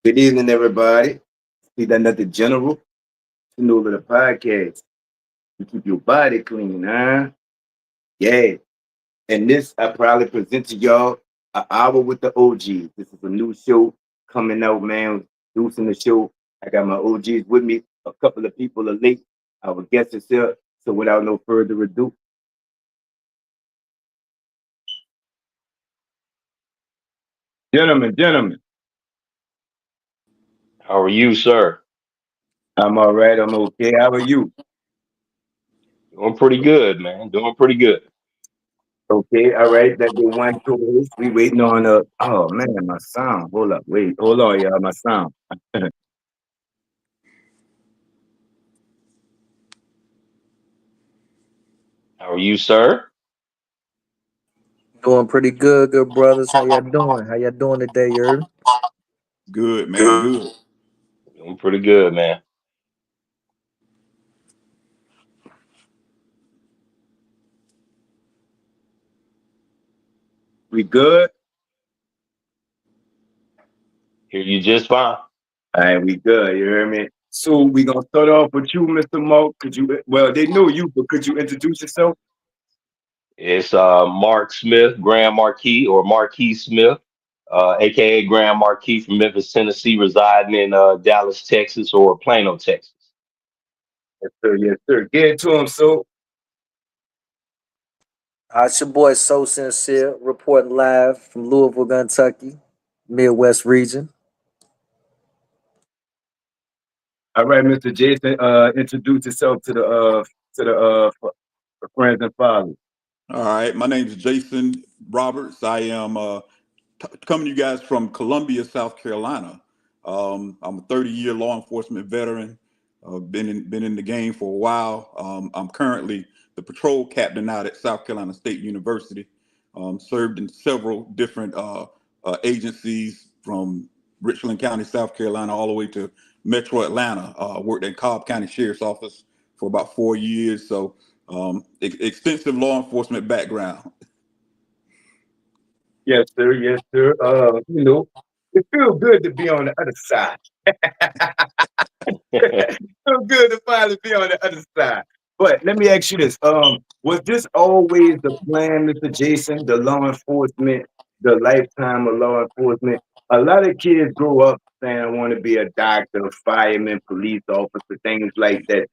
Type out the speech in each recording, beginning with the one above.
Good evening, everybody. See that another general, you know, the podcast. You keep your body clean, huh? Yeah. And this I probably present to y'all an hour with the OGs. This is a new show coming out, man. Producing the show. I got my OGs with me. A couple of people are late. Our guest is here. So without no further ado, gentlemen, How are you, sir? I'm all right. I'm okay. How are you? Doing pretty good, man. Doing pretty good. Okay, all right. That the one co-host. We waiting on oh man, my sound. Hold up, wait, hold on, y'all. My sound. How are you, sir? Doing pretty good brothers. How y'all doing? How y'all doing today, you Good, man. Good. Doing pretty good, man. We good? Hear you just fine. All right, we good. You hear me? So we gonna start off with you, Mr. Mo. Could you? Well, they know you, but could you introduce yourself? It's Mark Smith, Grand Marquis, or Marquis Smith, aka Grand Marquis from Memphis, Tennessee, residing in Dallas, Texas, or Plano, Texas. Yes, sir. Yes, sir. Get it to him. So, It's your boy So Sincere, reporting live from Louisville, Kentucky, Midwest region. all right, Mr. Jason. Introduce yourself to the friends and followers. All right. My name is Jason Roberts. I am coming to you guys from Columbia, South Carolina. I'm a 30-year law enforcement veteran. Been in the game for a while. I'm currently the patrol captain out at South Carolina State University. Served in several different agencies from Richland County, South Carolina, all the way to Metro Atlanta. Worked at Cobb County Sheriff's Office for about 4 years. So extensive law enforcement background. Yes, sir. Yes, sir. It feels good to be on the other side. So good to finally be on the other side. But let me ask you this: was this always the plan, Mr. Jason? The law enforcement, the lifetime of law enforcement. A lot of kids grow up saying, "I want to be a doctor, a fireman, police officer, things like that."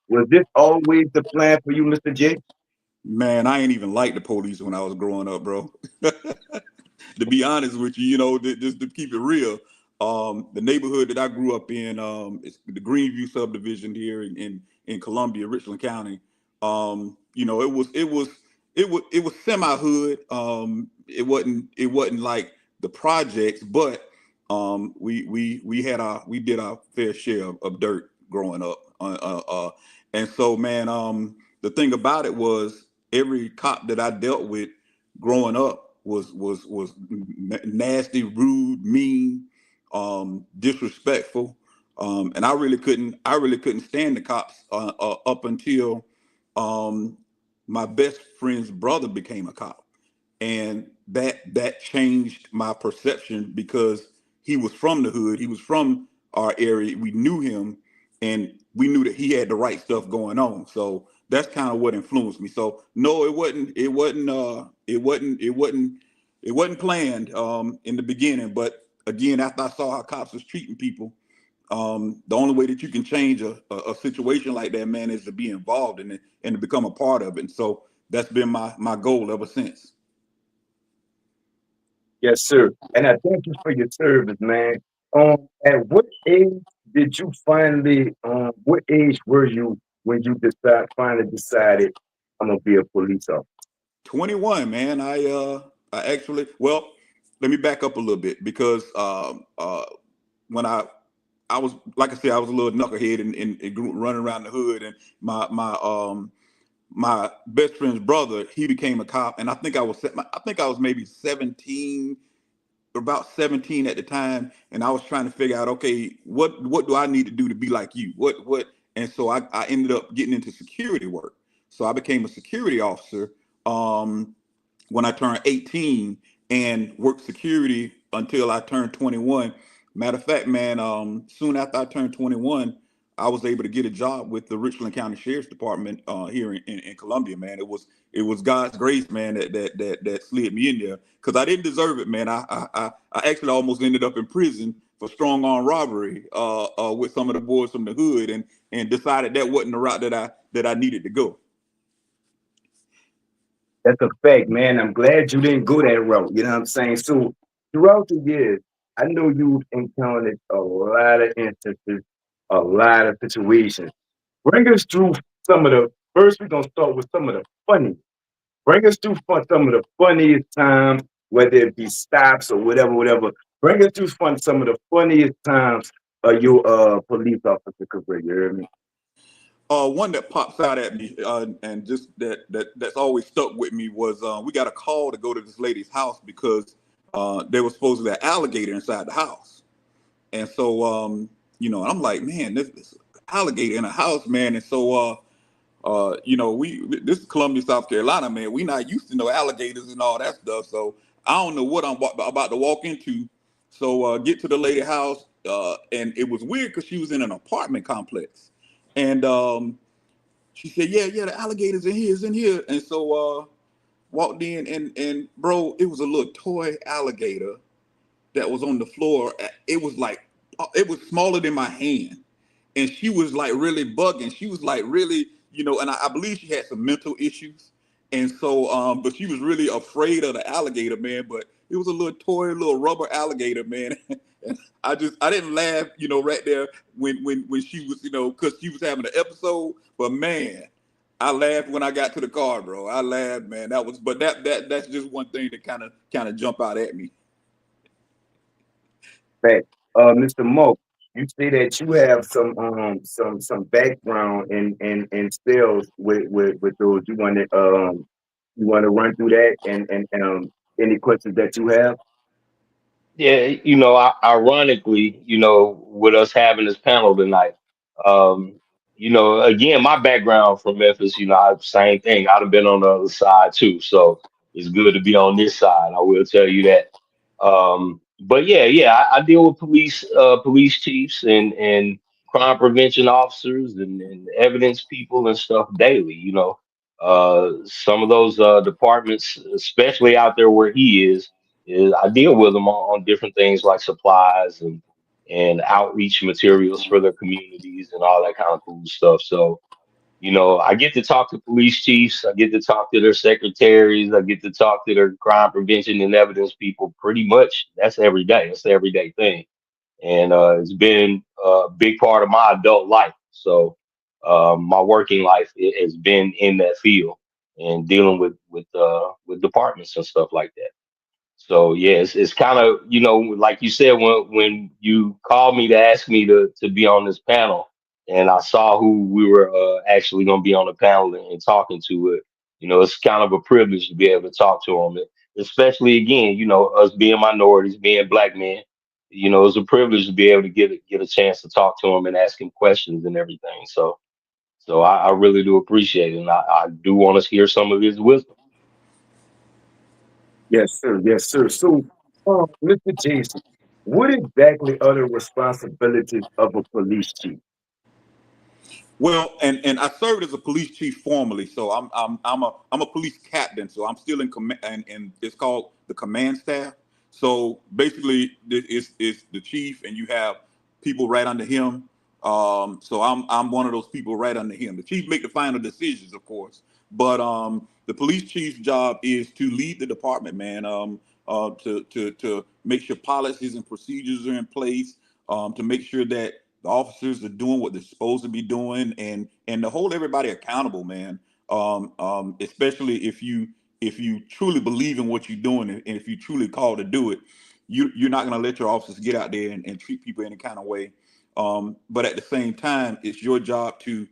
Was this always the plan for you, Mr. J? Man, I ain't even like the police when I was growing up, bro. To be honest with you, just to keep it real, the neighborhood that I grew up in, it's the Greenview subdivision here in Columbia, Richland County. It was semi hood. It wasn't like the projects, but we did our fair share of dirt growing up. And so, man, the thing about it was every cop that I dealt with growing up was nasty, rude, mean, disrespectful, and I really couldn't stand the cops up until um, my best friend's brother became a cop, and that changed my perception because he was from the hood, he was from our area, we knew him, and we knew that he had the right stuff going on. So that's kind of what influenced me. So no, it wasn't planned in the beginning. But again, after I saw how cops was treating people, the only way that you can change a situation like that, man, is to be involved in it and to become a part of it. And so that's been my goal ever since. Yes, sir. And I thank you for your service, man. At what age did you finally? What age were you when you finally decided I'm gonna be a police officer? 21, man. I actually, well, let me back up a little bit because when I was, like I said, I was a little knucklehead and running around the hood, and my best friend's brother, he became a cop, and I think I was maybe 17, about 17 at the time, and I was trying to figure out, okay, what do I need to do to be like you? And so I ended up getting into security work. So I became a security officer um, when I turned 18 and worked security until I turned 21. Matter of fact, man, soon after I turned 21, I was able to get a job with the Richland County Sheriff's Department here in Columbia, man. It was God's grace, man, that slid me in there because I didn't deserve it, man. I actually almost ended up in prison for strong arm robbery with some of the boys from the hood, and decided that wasn't the route that I needed to go. That's a fact, man. I'm glad you didn't go that route. You know what I'm saying? So throughout the years, I know you've encountered a lot of instances, a lot of situations. Bring us through some of the first. We're gonna start with some of the funny. Bring us through some of the funniest times, whether it be stops or whatever, whatever. Bring us through some of the funniest times of your police officer career. You hear me? One that pops out at me, and just that's always stuck with me was we got a call to go to this lady's house because there was supposedly an alligator inside the house, and so and I'm like, man, this alligator in a house, man, and so this is Columbia, South Carolina, man. We not used to no alligators and all that stuff, so I don't know what I'm about to walk into. So get to the lady house, and it was weird because she was in an apartment complex, and she said, yeah, the alligator's in here, and so walked in, and bro, it was a little toy alligator that was on the floor. It was like it was smaller than my hand, and she was like really bugging. She was like really, and I believe she had some mental issues, and so but she was really afraid of the alligator, man. But it was a little toy, little rubber alligator, man. And I didn't laugh, right there when she was, because she was having an episode. But man, I laughed when I got to the car, bro. I laughed, man. That's just one thing that kind of jump out at me. Fact. Mr. Mo, you say that you have some background in sales with those. You want to run through that and any questions that you have? Yeah, ironically, with us having this panel tonight, um, again, my background from Memphis, same thing. I'd have been on the other side too, so it's good to be on this side. I will tell you that. But yeah, I deal with police chiefs and crime prevention officers and evidence people and stuff daily. Some of those departments, especially out there where he is I deal with them on different things like supplies and outreach materials for their communities and all that kind of cool stuff. So, I get to talk to police chiefs, I get to talk to their secretaries, I get to talk to their crime prevention and evidence people pretty much. That's every day. It's the everyday thing. And it's been a big part of my adult life. So my working life has been in that field and dealing with departments and stuff like that. So yeah, it's kind of like you said when you called me to ask me to be on this panel, and I saw who we were actually going to be on the panel and talking to it. It's kind of a privilege to be able to talk to them, especially again, us being minorities, being black men. It's a privilege to be able to get a chance to talk to them and ask him questions and everything. So I really do appreciate it, and I do want to hear some of his wisdom. Yes, sir. Yes, sir. So, Mr. Jason, what exactly are the responsibilities of a police chief? Well, and I served as a police chief formerly, so I'm a police captain, so I'm still in command, and it's called the command staff. So basically, it's the chief, and you have people right under him. So I'm one of those people right under him. The chief make the final decisions, of course, but the police chief's job is to lead the department, man. To make sure policies and procedures are in place, to make sure that the officers are doing what they're supposed to be doing, and to hold everybody accountable, man. Especially if you truly believe in what you're doing, and if you truly called to do it, you're not going to let your officers get out there and treat people any kind of way. But at the same time, it's your job to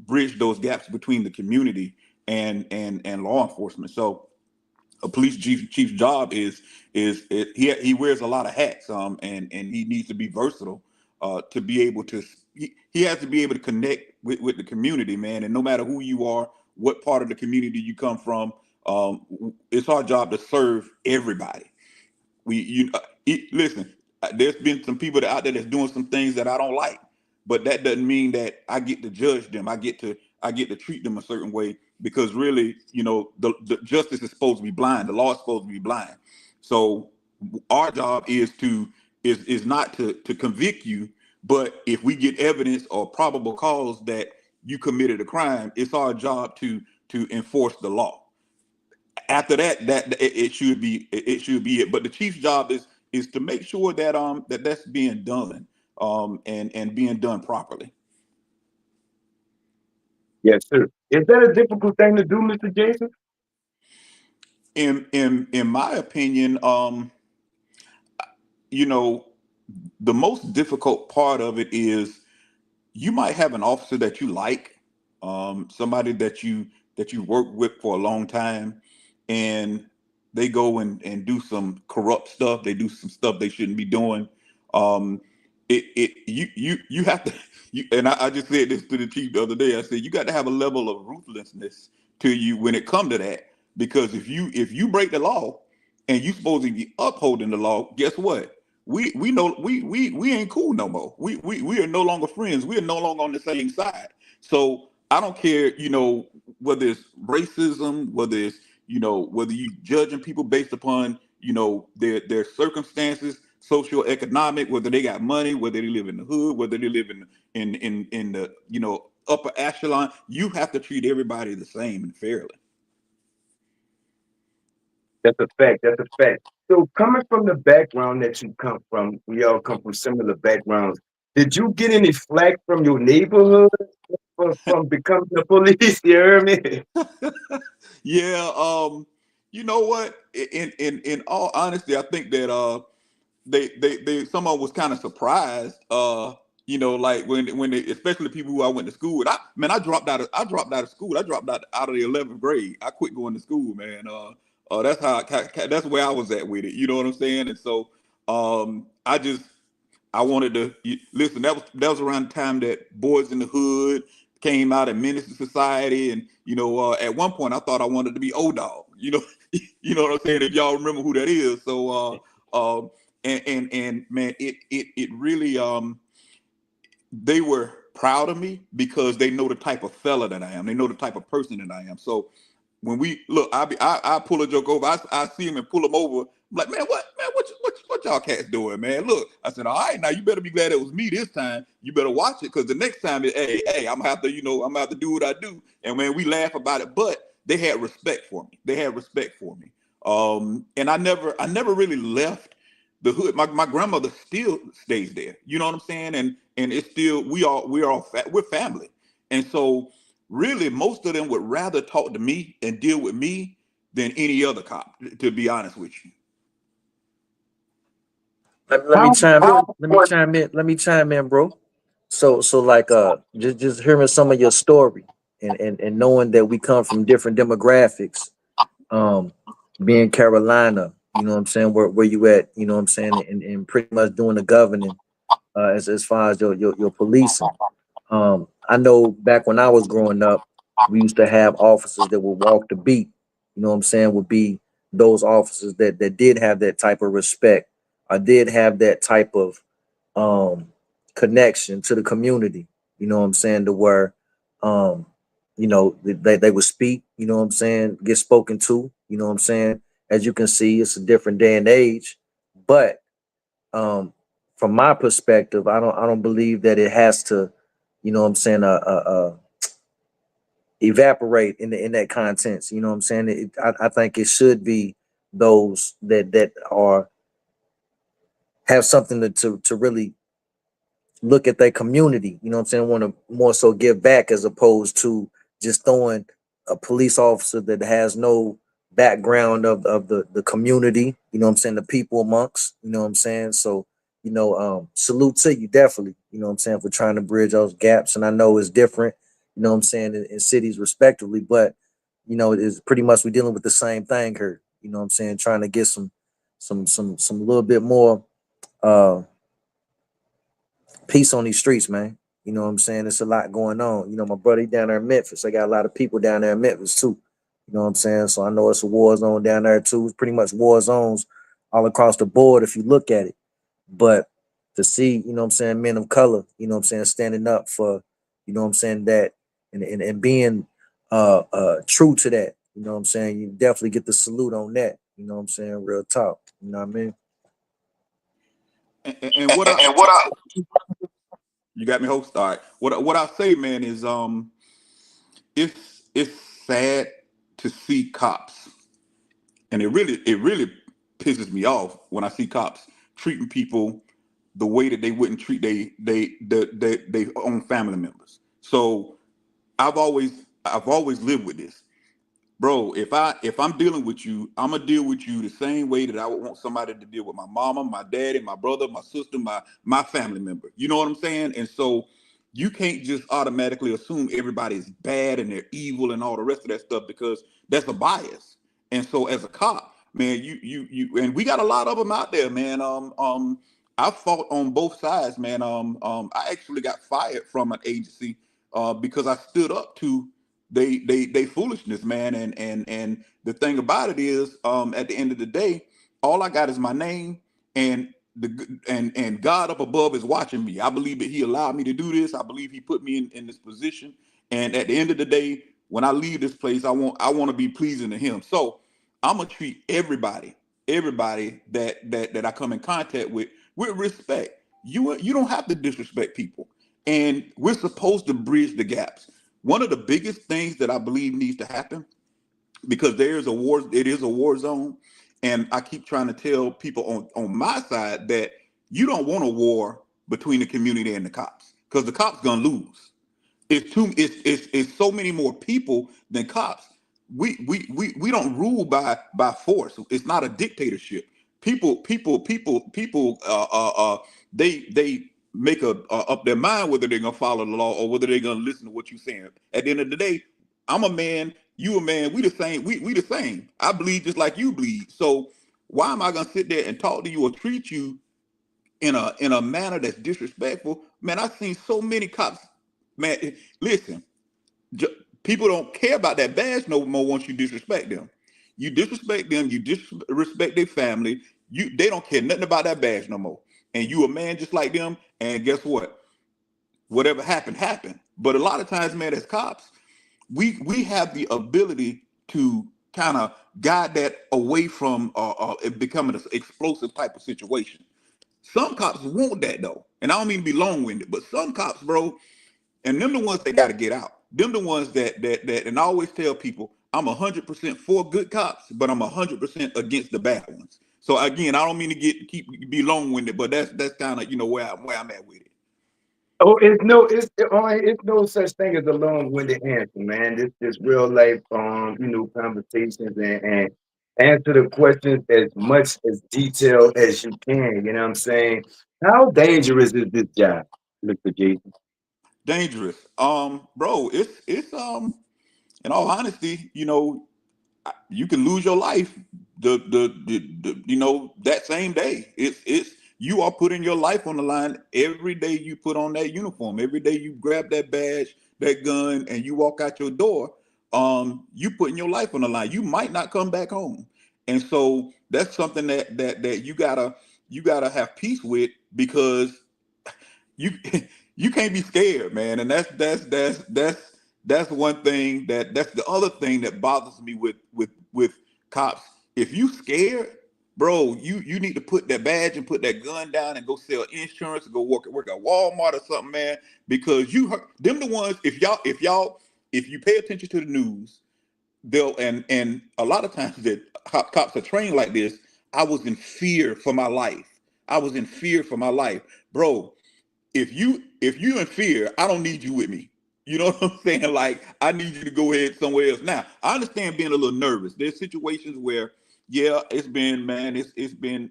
bridge those gaps between the community and law enforcement. So a police chief's job is he wears a lot of hats, and he needs to be versatile to be able to he has to be able to connect with the community, man. And no matter who you are, what part of the community you come from, it's our job to serve everybody. Listen. There's been some people out there that's doing some things that I don't like, but that doesn't mean that I get to judge them. I get to treat them a certain way, because really, the justice is supposed to be blind. The law is supposed to be blind. So our job is not to convict you, but if we get evidence or probable cause that you committed a crime, it's our job to enforce the law. After that, it should be it. But the chief's job is to make sure that that's being done, and being done properly. Yes, sir. Is that a difficult thing to do, Mr. Jason? In my opinion, the most difficult part of it is you might have an officer that you like, somebody that you work with for a long time, and they go and do some corrupt stuff. They do some stuff they shouldn't be doing. You have to. And I just said this to the chief the other day. I said you got to have a level of ruthlessness to you when it comes to that, because if you break the law and you supposed to be upholding the law, guess what? We know we ain't cool no more. We are no longer friends. We are no longer on the same side. So I don't care, whether it's racism, whether it's whether you judging people based upon their circumstances, socioeconomic, whether they got money, whether they live in the hood, whether they live in the upper echelon. You have to treat everybody the same and fairly. That's a fact. That's a fact. So coming from the background that you come from, we all come from similar backgrounds. Did you get any flack from your neighborhood from becoming the police? You hear me? Yeah, you know what? In all honesty, I think that they someone was kind of surprised. Like when they, especially people who I went to school with. I dropped out of school. I dropped out of the 11th grade. I quit going to school, man. That's that's where I was at with it. You know what I'm saying? And so I wanted to listen. That was around the time that Boys in the Hood came out and Menace to Society, and at one point I thought I wanted to be O-Dog. You know what I'm saying? If y'all remember who that is. So and man, it really they were proud of me because they know the type of fella that I am. They know the type of person that I am. So when we look, I pull a joke over. I see him and pull him over. I'm like, man, what y'all cats doing, man? Look, I said, all right, now you better be glad it was me this time. You better watch it, because the next time, hey, I'm gonna have to, I'm gonna have to do what I do. And man, we laugh about it, but they had respect for me. And I never really left the hood. My grandmother still stays there. You know what I'm saying? And it's still we're family. And so really, most of them would rather talk to me and deal with me than any other cop, to be honest with you. Let me chime in. Let me chime in, bro. So like just hearing some of your story and knowing that we come from different demographics, um being Carolina, you know what I'm saying, where you at, you know what I'm saying, and pretty much doing the governing as far as your policing. I know back when I was growing up, we used to have officers that would walk the beat, you know what I'm saying, would be those officers that did have that type of respect, or did have that type of um connection to the community, you know what I'm saying, to where um they would speak, you know what I'm saying, get spoken to, you know what I'm saying. As you can see, it's a different day and age, but um from my perspective, I don't believe that it has to, you know what I'm saying, evaporate in that contents, you know what I'm saying. I think it should be those that are have something to really look at their community, you know what I'm saying, want to more so give back, as opposed to just throwing a police officer that has no background of the community, you know what I'm saying, the people amongst, you know what I'm saying. So, salute to you, definitely, you know what I'm saying, for trying to bridge those gaps. And I know it's different, you know what I'm saying, in cities respectively, but it's pretty much we're dealing with the same thing here, you know what I'm saying, trying to get some little bit more peace on these streets, man. You know what I'm saying? It's a lot going on. My buddy down there in Memphis. I got a lot of people down there in Memphis too. You know what I'm saying? So I know it's a war zone down there too. It's pretty much war zones all across the board if you look at it. But to see, you know what I'm saying, men of color, you know what I'm saying, standing up for, you know what I'm saying, that and being true to that, you know what I'm saying, you definitely get the salute on that, you know what I'm saying, real talk, you know what I mean? And what I you got me host. All right. What I say, man, is it's sad to see cops, and it really pisses me off when I see cops treating people the way that they wouldn't treat they own family members. So I've always lived with this. Bro, if I'm dealing with you, I'm gonna deal with you the same way that I would want somebody to deal with my mama, my daddy, my brother, my sister, my family member. You know what I'm saying? And so you can't just automatically assume everybody's bad and they're evil and all the rest of that stuff, because that's a bias. And so as a cop, man, you and we got a lot of them out there, man. I fought on both sides, man. I actually got fired from an agency because I stood up to they foolishness, man. And the thing about it is, at the end of the day, all I got is my name, and and God up above is watching me. I believe that He allowed me to do this. I believe He put me in this position. And at the end of the day, when I leave this place, I want to be pleasing to Him. So I'm gonna treat everybody that I come in contact with respect. You don't have to disrespect people, and we're supposed to bridge the gaps. One of the biggest things that I believe needs to happen, because it is a war zone, and I keep trying to tell people on my side that you don't want a war between the community and the cops, because the cops gonna lose. It's so many more people than cops. We don't rule by force. It's not a dictatorship. People they make up their mind whether they're gonna follow the law or whether they're gonna listen to what you're saying. At the end of the day, I'm a man, you a man, we the same, we the same. I bleed just like you bleed. So why am I gonna sit there and talk to you or treat you in a manner that's disrespectful? Man, I've seen so many cops. Man, listen, people don't care about that badge no more once you disrespect them. You disrespect them, you disrespect their family. They don't care nothing about that badge no more. And you a man just like them. And guess what? Whatever happened, happened. But a lot of times, man, as cops, we have the ability to kind of guide that away from it becoming an explosive type of situation. Some cops want that though, and I don't mean to be long-winded, but some cops, bro, and them the ones that got to get out. Them the ones that, and I always tell people, I'm 100% for good cops, but I'm 100% against the bad ones. So again, I don't mean to be long-winded, but that's kind of where I'm at with it. Oh, it's no such thing as a long-winded answer, man. This real life, conversations and answer the questions as much as detail as you can. You know what I'm saying? How dangerous is this job, Mr. Jason? Dangerous, bro. It's in all honesty, you can lose your life that same day. It's you are putting your life on the line every day you put on that uniform, every day you grab that badge, that gun, and you walk out your door. You putting your life on the line. You might not come back home. And so that's something that you gotta have peace with, because you you can't be scared, man. And that's one thing that's the other thing that bothers me with cops. If you scared, bro, you need to put that badge and put that gun down and go sell insurance and go work at Walmart or something, man. Because you hurt them the ones. If you pay attention to the news, they'll and a lot of times that cops are trained like this. I was in fear for my life. I was in fear for my life, bro. If you in fear, I don't need you with me. You know what I'm saying? Like, I need you to go ahead somewhere else. Now, I understand being a little nervous. There's situations where, yeah, it's been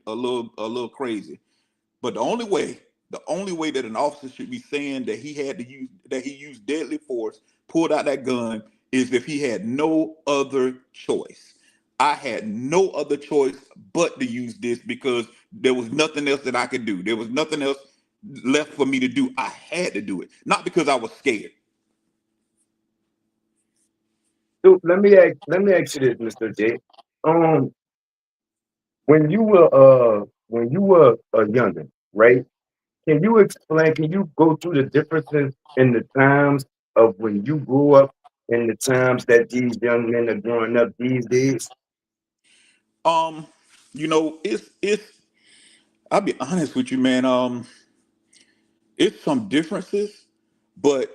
a little crazy. But the only way that an officer should be saying that he used deadly force, pulled out that gun, is if he had no other choice. I had no other choice but to use this, because there was nothing else that I could do. There was nothing else left for me to do. I had to do it, not because I was scared. So let me ask you this, Mr. J. Um, when you were a younger, right? Can you explain, can you go through the differences in the times of when you grew up and the times that these young men are growing up these days? Um, it's I'll be honest with you, man. It's some differences, but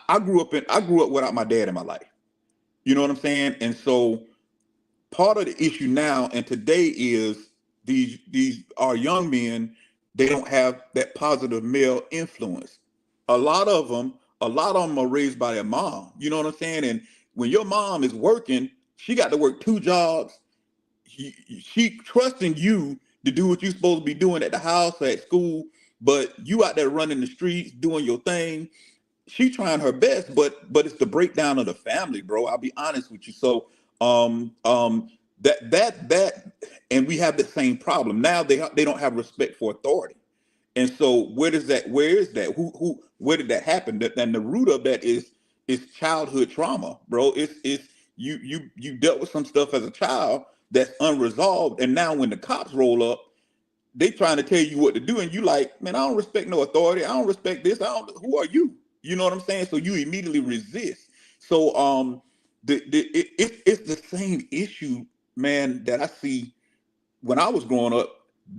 I grew up without my dad in my life. You know what I'm saying? And so part of the issue now and today is these our young men, they don't have that positive male influence. A lot of them are raised by their mom. You know what I'm saying? And when your mom is working, she got to work two jobs. She trusting you to do what you're supposed to be doing at the house or at school, but you out there running the streets doing your thing. She trying her best, but it's the breakdown of the family, bro. I'll be honest with you. So that and we have the same problem now. They don't have respect for authority. And so where is that, where did that happen? And the root of that is childhood trauma, bro. It's you dealt with some stuff as a child that's unresolved, and now when the cops roll up, they trying to tell you what to do, and you like, man, I don't respect no authority. I don't respect this. I don't. Who are you? You know what I'm saying? So you immediately resist. So it's the same issue, man, that I see when I was growing up,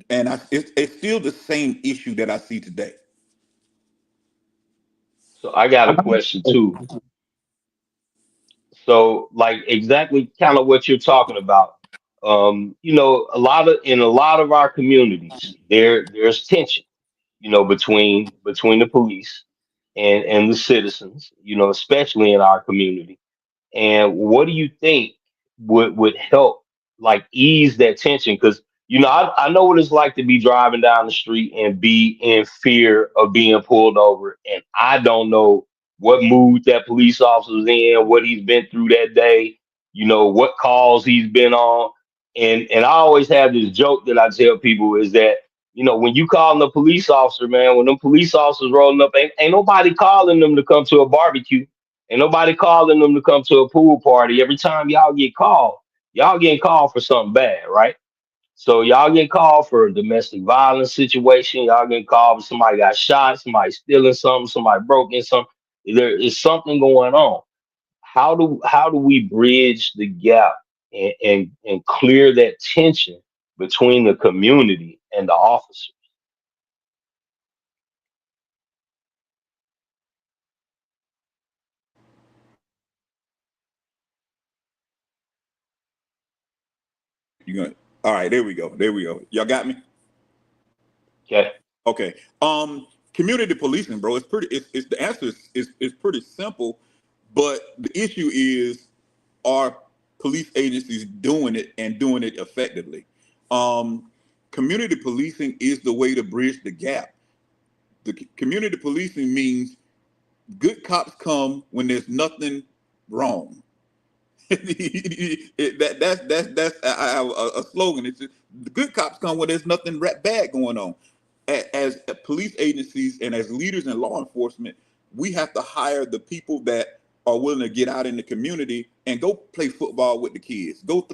and it's still the same issue that I see today. So I got a question too. So like exactly kind of what you're talking about. In a lot of our communities, there's tension, between the police and the citizens, especially in our community. And what do you think would help like ease that tension? Because I know what it's like to be driving down the street and be in fear of being pulled over, and I don't know what mood that police officer's in, what he's been through that day, what calls he's been on. And I always have this joke that I tell people is that, when you calling a police officer, man, when them police officers rolling up, ain't nobody calling them to come to a barbecue. Ain't nobody calling them to come to a pool party. Every time y'all get called, y'all getting called for something bad, right? So y'all get called for a domestic violence situation. Y'all getting called for somebody got shot, somebody stealing something, somebody broke in something. There is something going on. How do we bridge the gap and clear that tension between the community and the officer? You gonna All right, there we go. There we go. Y'all got me? Okay. Okay. Community policing, bro. It's the answer is pretty simple, but the issue is, are police agencies doing it and doing it effectively? Um, Community policing is the way to bridge the gap. Community policing means good cops come when there's nothing wrong. That's a slogan. It's just, the good cops come when there's nothing bad going on. As police agencies and as leaders in law enforcement, we have to hire the people that are willing to get out in the community and go play football with the kids. Go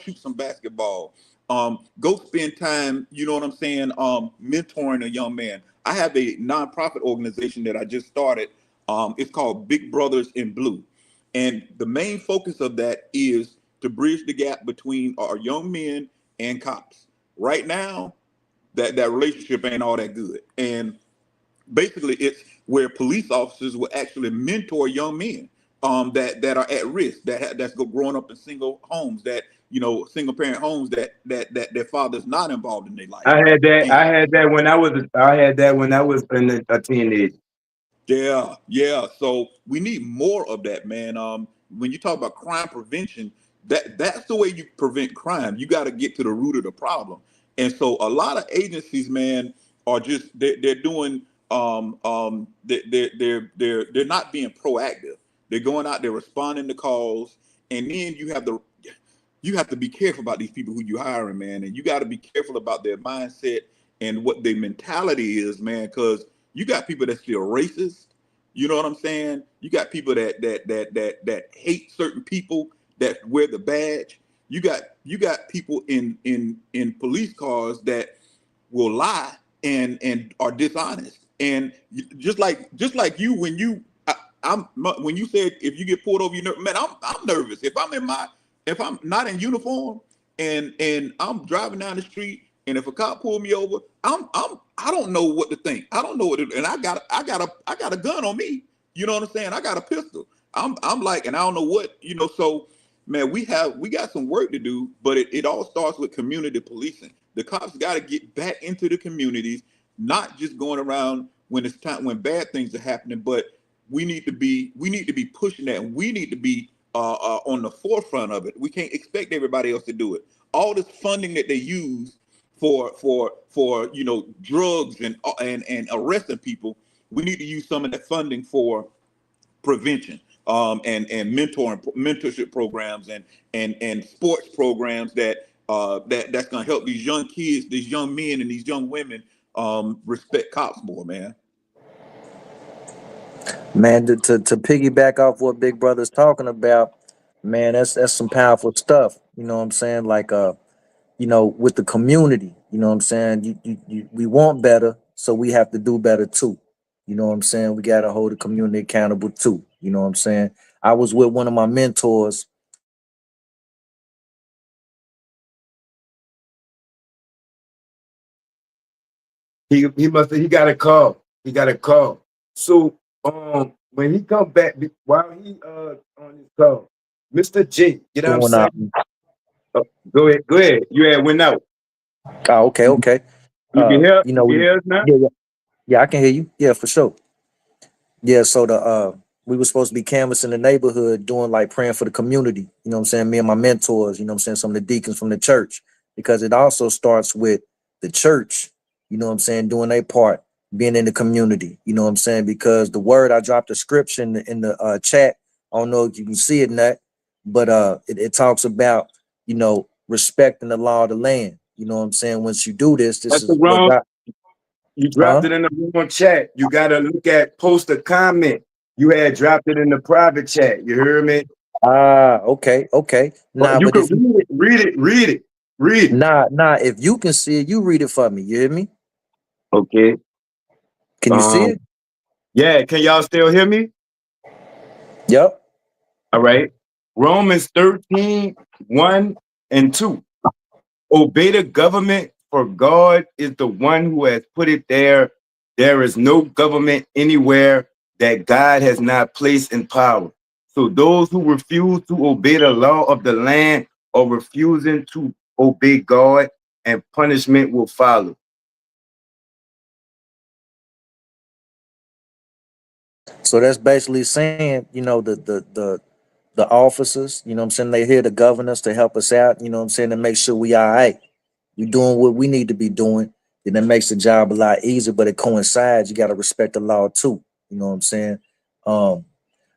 shoot some basketball. Go spend time. You know what I'm saying? Mentoring a young man. I have a nonprofit organization that I just started. It's called Big Brothers in Blue, and the main focus of that is to bridge the gap between our young men and cops. Right now, that relationship ain't all that good. And basically it's where police officers will actually mentor young men that are at risk, that's growing up in single homes, that single parent homes, that their father's not involved in their life. I had that. And I had that when I was a teenager. yeah, yeah. So we need more of that, man. When you talk about crime prevention, that's the way you prevent crime. You got to get to the root of the problem. And so a lot of agencies, man, are just they're doing they're not being proactive. They're going out, they're responding to calls, and then you have to be careful about these people who you hiring, man, and you got to be careful about their mindset and what their mentality is, man, because you got people that still racist. You know what I'm saying? You got people that hate certain people that wear the badge. You got people in police cars that will lie and are dishonest. And just like you, when you when you said if you get pulled over, man, I'm nervous. If I'm not in uniform and I'm driving down the street, and if a cop pull me over, I don't know what to think. I don't know what to, and I got a gun on me. You know what I'm saying? I got a pistol. I'm like, and I don't know what, so man, we got some work to do, but it all starts with community policing. The cops got to get back into the communities, not just going around when it's time, when bad things are happening, but we need to be pushing that, and we need to be on the forefront of it. We can't expect everybody else to do it. All this funding that they use for drugs and arresting people, we need to use some of that funding for prevention, and mentorship programs and sports programs that's going to help these young kids, these young men, and these young women respect cops more, man. Man, to piggyback off what Big Brother's talking about, man, that's some powerful stuff. You know what I'm saying? Like with the community, you know what I'm saying? We want better, so we have to do better too. You know what I'm saying? We gotta hold the community accountable too. You know what I'm saying? I was with one of my mentors. He got a call. He got a call. So when he come back, while he on his call, Mr. J, you know what I'm Doing saying? Oh, go ahead. You had went out. Oh, okay. You can hear us now? Yeah, I can hear you. Yeah, for sure. Yeah, so we were supposed to be canvassing the neighborhood, doing like praying for the community. You know what I'm saying? Me and my mentors, you know what I'm saying, some of the deacons from the church, because it also starts with the church, you know what I'm saying, doing their part, being in the community, you know what I'm saying? Because the word, I dropped a scripture in the chat. I don't know if you can see it, Nut, but it talks about, respecting the law of the land. You know what I'm saying? Once you do this That's is the what wrong. God, You dropped it in the wrong chat. You gotta look at post a comment. You had dropped it in the private chat. You hear me? Okay. Nah, You but could if you read it. if you can see it, you read it for me. You hear me? Okay. Can you see it? Yeah, can y'all still hear me? Yep. All right. Romans 13, 1 and 2. Obey the government, for God is the one who has put it there. There is no government anywhere that God has not placed in power. So those who refuse to obey the law of the land are refusing to obey God, and punishment will follow. So that's basically saying, the officers, you know what I'm saying, they here to govern us, to help us out, you know what I'm saying, to make sure we all right. We doing what we need to be doing. Then that makes the job a lot easier, but it coincides. You got to respect the law too. You know what I'm saying?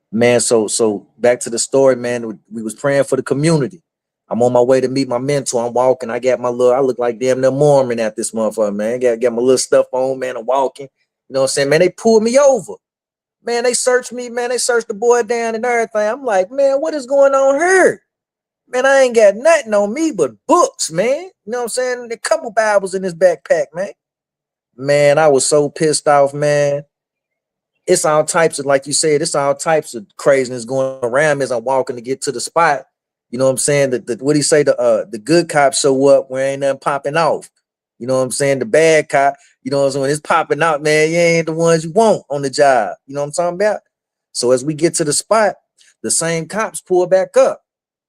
Man, so back to the story, man. We was praying for the community. I'm on my way to meet my mentor. I'm walking. I look like damn near Mormon at this motherfucker, man. Got my little stuff on, man. I'm walking. You know what I'm saying? Man, they pulled me over. Man, they searched me, man. They searched the boy down and everything. I'm like, man, what is going on here? Man, I ain't got nothing on me but books, man. You know what I'm saying? A couple Bibles in this backpack, man. Man, I was so pissed off, man. It's all types of, like you said, it's all types of craziness going around me as I'm walking to get to the spot. You know what I'm saying? What do you say? The good cops show up where ain't nothing popping off. You know what I'm saying? The bad cop, you know what I'm saying? When it's popping out, man, you ain't the ones you want on the job. You know what I'm talking about? So as we get to the spot, the same cops pull back up.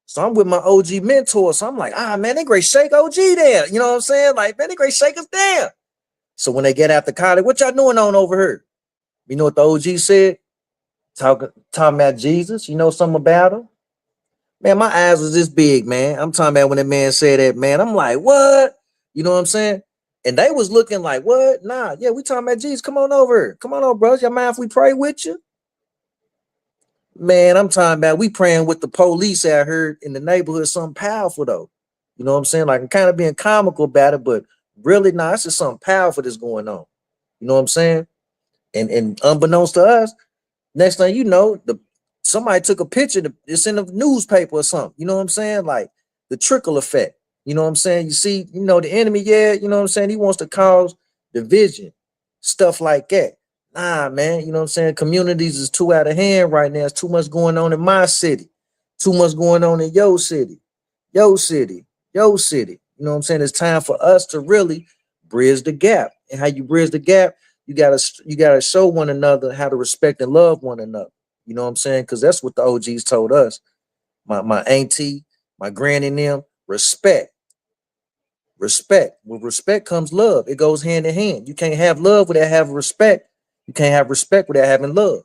So I'm with my OG mentor. So I'm like, man, they great shake OG there. You know what I'm saying? Like, man, they great shake us down. So when they get out the car, what y'all doing on over here? You know what the OG said? Talking about Jesus. You know something about him? Man, my eyes was this big, man. I'm talking about when that man said that, man. I'm like, what? You know what I'm saying? And they was looking like, what? Nah, yeah, we talking about Jesus. Come on over here. Come on over, bros. Y'all mind if we pray with you? Man, I'm talking about we praying with the police out here in the neighborhood, something powerful though. You know what I'm saying? Like I'm kind of being comical about it, but really, nah, it's just something powerful that's going on. You know what I'm saying? And unbeknownst to us, next thing you know, somebody took a picture, it's in the newspaper or something. You know what I'm saying? Like the trickle effect. You know what I'm saying? You see, the enemy, yeah, you know what I'm saying? He wants to cause division, stuff like that. Nah, man, you know what I'm saying? Communities is too out of hand right now. It's too much going on in my city, too much going on in your city, your city, your city. You know what I'm saying? It's time for us to really bridge the gap. And how you bridge the gap, you gotta show one another how to respect and love one another. You know what I'm saying? Because that's what the OGs told us. My auntie, my granny and them, respect. Respect. With respect comes love. It goes hand in hand. You can't have love without having respect. You can't have respect without having love.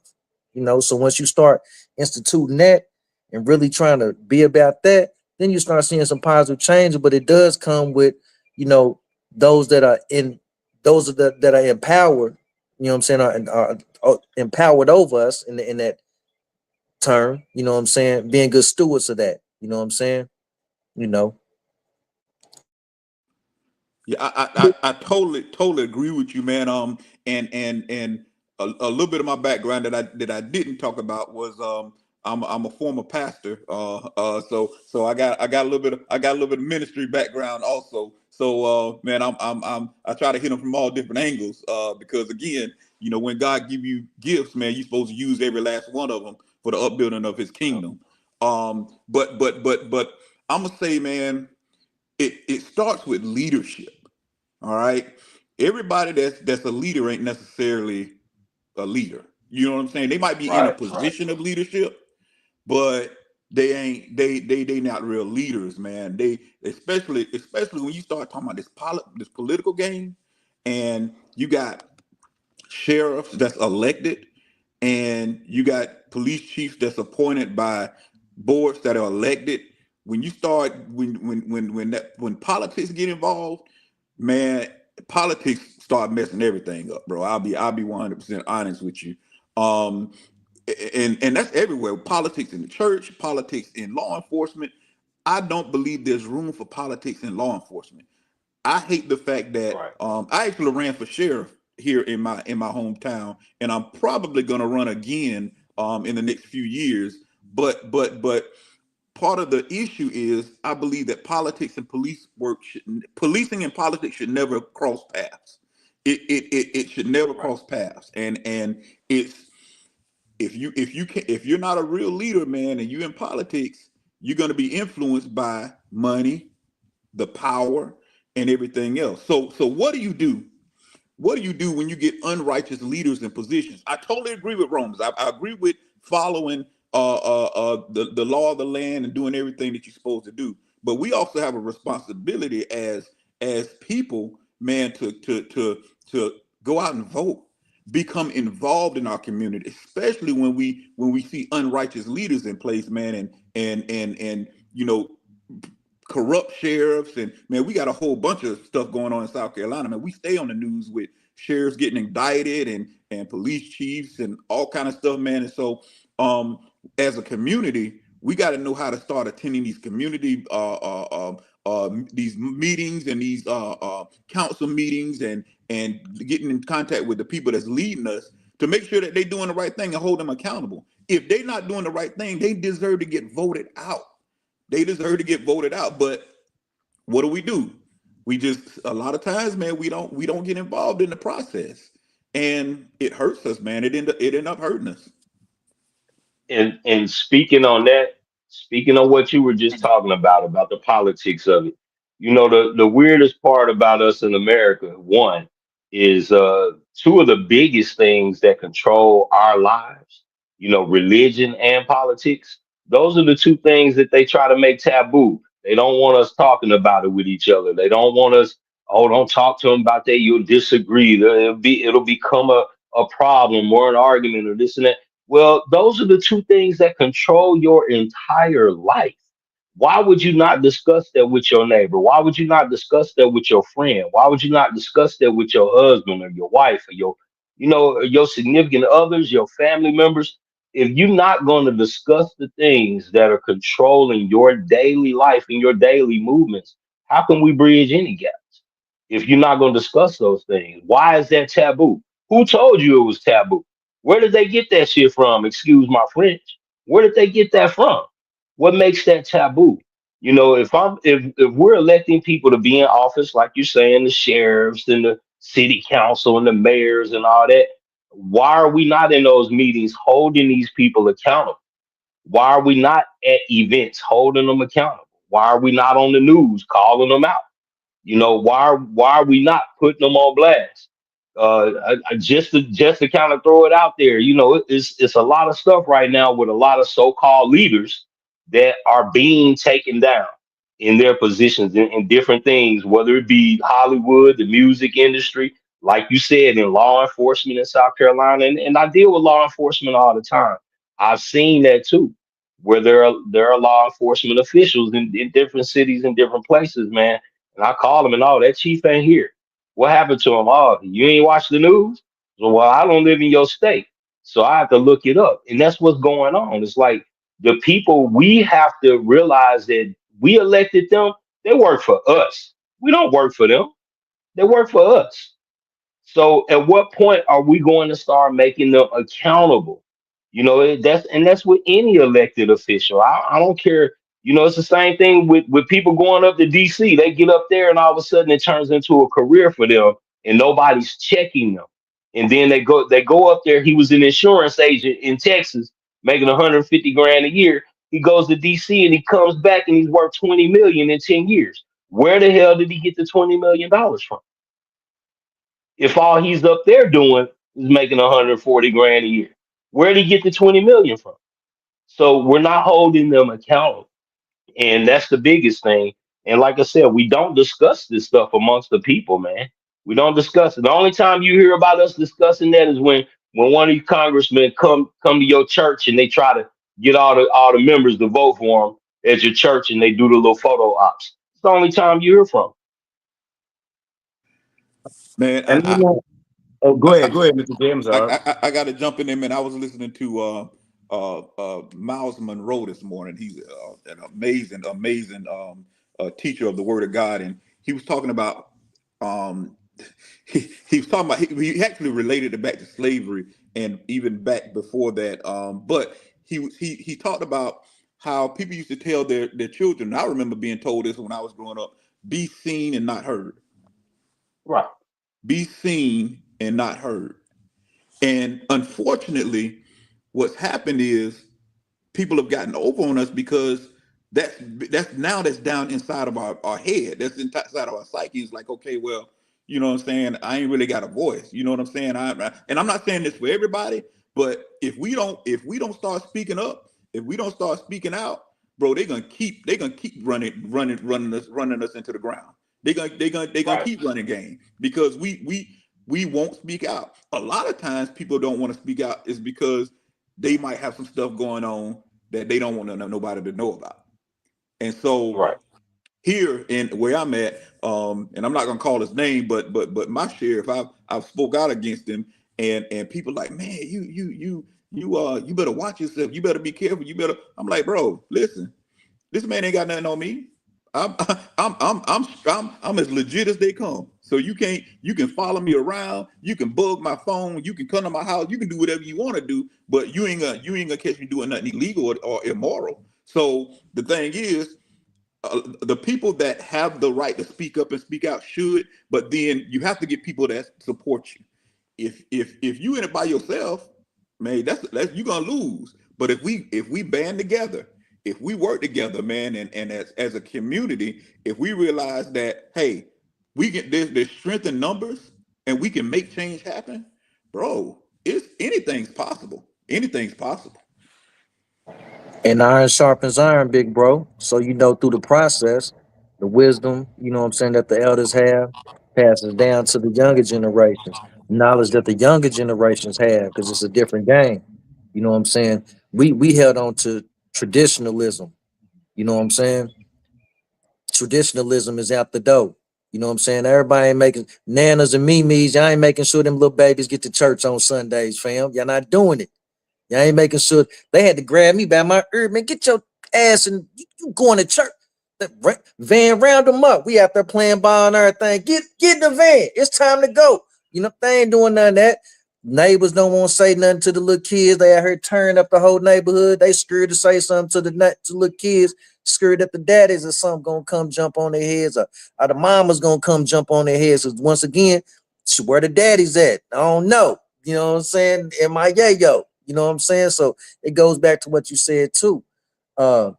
So once you start instituting that and really trying to be about that, then you start seeing some positive change. But it does come with, you know, those that are in those that are empowered, you know what I'm saying, are empowered over us in that term, you know what I'm saying, being good stewards of that, you know what I'm saying, you know. Yeah, I totally agree with you, man. And a little bit of my background that I didn't talk about was I'm a former pastor. So I got a little bit of ministry background also. So man, I try to hit them from all different angles. Because again, when God give you gifts, man, you're supposed to use every last one of them for the upbuilding of His kingdom. But I'm gonna say, man, it starts with leadership. All right. Everybody that's a leader ain't necessarily a leader. You know what I'm saying? They might be in a Right. position of leadership, but they not real leaders, man. They especially when you start talking about this political game, and you got sheriffs that's elected, and you got police chiefs that's appointed by boards that are elected. When you start when politics get involved, man, politics start messing everything up, bro. I'll be 100% honest with you. Um, and that's everywhere. Politics in the church, politics in law enforcement. I don't believe there's room for politics in law enforcement. I hate the fact that Right. I actually ran for sheriff here in my hometown, and I'm probably going to run again in the next few years. But part of the issue is I believe that politics and policing and politics should never cross paths. It should never Right. cross paths. And it's if you're not a real leader, man, and you're in politics, you're going to be influenced by money, the power, and everything else. So what do you do? What do you do when you get unrighteous leaders in positions? I totally agree with Romans. I agree with following the law of the land and doing everything that you're supposed to do. But we also have a responsibility as people, man, to go out and vote, become involved in our community, especially when we see unrighteous leaders in place, man, and corrupt sheriffs. And man, we got a whole bunch of stuff going on in South Carolina, man. We stay on the news with sheriffs getting indicted and police chiefs and all kind of stuff, man. And so um as a community, we got to know how to start attending these community these meetings and these council meetings, and getting in contact with the people that's leading us to make sure that they're doing the right thing and hold them accountable. If they're not doing the right thing, they deserve to get voted out. They deserve to get voted out. But what do? We just, a lot of times, man, we don't get involved in the process, and it hurts us, man. It end up hurting us. And speaking on that, speaking on what you were just talking about the politics of it, the weirdest part about us in America, one, is two of the biggest things that control our lives, religion and politics. Those are the two things that they try to make taboo. They don't want us talking about it with each other. They don't want us, oh, don't talk to them about that. You'll disagree. It'll become a problem or an argument or this and that. Well, those are the two things that control your entire life. Why would you not discuss that with your neighbor? Why would you not discuss that with your friend? Why would you not discuss that with your husband or your wife or your significant others, your family members? If you're not going to discuss the things that are controlling your daily life and your daily movements, how can we bridge any gaps? If you're not going to discuss those things, why is that taboo? Who told you it was taboo? Where did they get that shit from? Excuse my French. Where did they get that from? What makes that taboo? You know, if we're electing people to be in office, like you're saying, the sheriffs and the city council and the mayors and all that, why are we not in those meetings holding these people accountable? Why are we not at events holding them accountable? Why are we not on the news calling them out? You know, why are we not putting them on blast? Just to kind of throw it out there, you know, it's a lot of stuff right now with a lot of so-called leaders that are being taken down in their positions in different things, whether it be Hollywood, the music industry, like you said, in law enforcement in South Carolina, and I deal with law enforcement all the time. I've seen that too, where there are law enforcement officials in different cities and different places, man, and I call him and all that chief ain't here. What happened to him? Oh, you ain't watch the news? So, well, I don't live in your state. So I have to look it up. And that's what's going on. It's like the people, we have to realize that we elected them. They work for us. We don't work for them. They work for us. So at what point are we going to start making them accountable? You know, that's with any elected official. I don't care. You know, it's the same thing with people going up to DC. They get up there and all of a sudden it turns into a career for them and nobody's checking them. And then they go up there. He was an insurance agent in Texas making 150 grand a year. He goes to DC and he comes back and he's worth 20 million in 10 years. Where the hell did he get the $20 million from? If all he's up there doing is making 140 grand a year? Where did he get the 20 million from? So we're not holding them accountable. And that's the biggest thing. And like I said, we don't discuss this stuff amongst the people, man. We don't discuss it. The only time you hear about us discussing that is when one of you congressmen come to your church and they try to get all the members to vote for them at your church and they do the little photo ops. It's the only time you hear from 'em. Man, And you know, oh, go ahead, Mr. James. I got to jump in there, man. I was listening to Miles Monroe this morning. He's an amazing teacher of the Word of God, and he was talking about um, he was talking about he actually related it back to slavery and even back before that. But he talked about how people used to tell their children. I remember being told this when I was growing up: be seen and not heard. Right. Be seen and not heard. And unfortunately, what's happened is people have gotten over on us because that's down inside of our head. That's inside of our psyche. It's like, okay, well, you know what I'm saying? I ain't really got a voice. You know what I'm saying? And I'm not saying this for everybody, but if we don't start speaking up, if we don't start speaking out, bro, they're gonna keep running us into the ground. They're gonna Right. keep running game because we won't speak out. A lot of times people don't want to speak out is because they might have some stuff going on that they don't want nobody to know about. And so Right. here in where I'm at, and I'm not gonna call his name, but my sheriff, I've spoke out against him, and people like, man, you better watch yourself, you better be careful, you better. I'm like, bro, listen, this man ain't got nothing on me. I'm I'm as legit as they come. So you can follow me around, you can bug my phone, you can come to my house, you can do whatever you want to do, but you ain't gonna catch me doing nothing illegal or immoral. So the thing is, the people that have the right to speak up and speak out should, but then you have to get people that support you. If you in it by yourself, man, that's you're gonna lose. But if we band together, if we work together, man, and as a community, if we realize that, hey, we get there's strength in numbers and we can make change happen, bro, it's anything's possible. Anything's possible. And iron sharpens iron, big bro. So you know through the process, the wisdom, you know what I'm saying, that the elders have passes down to the younger generations. Knowledge that the younger generations have, because it's a different game. You know what I'm saying? We held on to traditionalism. You know what I'm saying? Traditionalism is out the door. You know what I'm saying? Everybody ain't making nanas and memes. Y'all ain't making sure them little babies get to church on Sundays, fam. Y'all not doing it. Y'all ain't making sure. They had to grab me by my ear, man. Get your ass and you going to church. The van round them up. We out there playing ball and everything. Get in the van. It's time to go. You know, they ain't doing none of that. Neighbors don't want to say nothing to the little kids. They out here turning up the whole neighborhood. They scared to say something to to little kids, scared that the daddies or something gonna come jump on their heads, or the mamas gonna come jump on their heads. 'Cause once again, where the daddies at? I don't know. You know what I'm saying? Am I yo? You know what I'm saying? So it goes back to what you said too. Uh,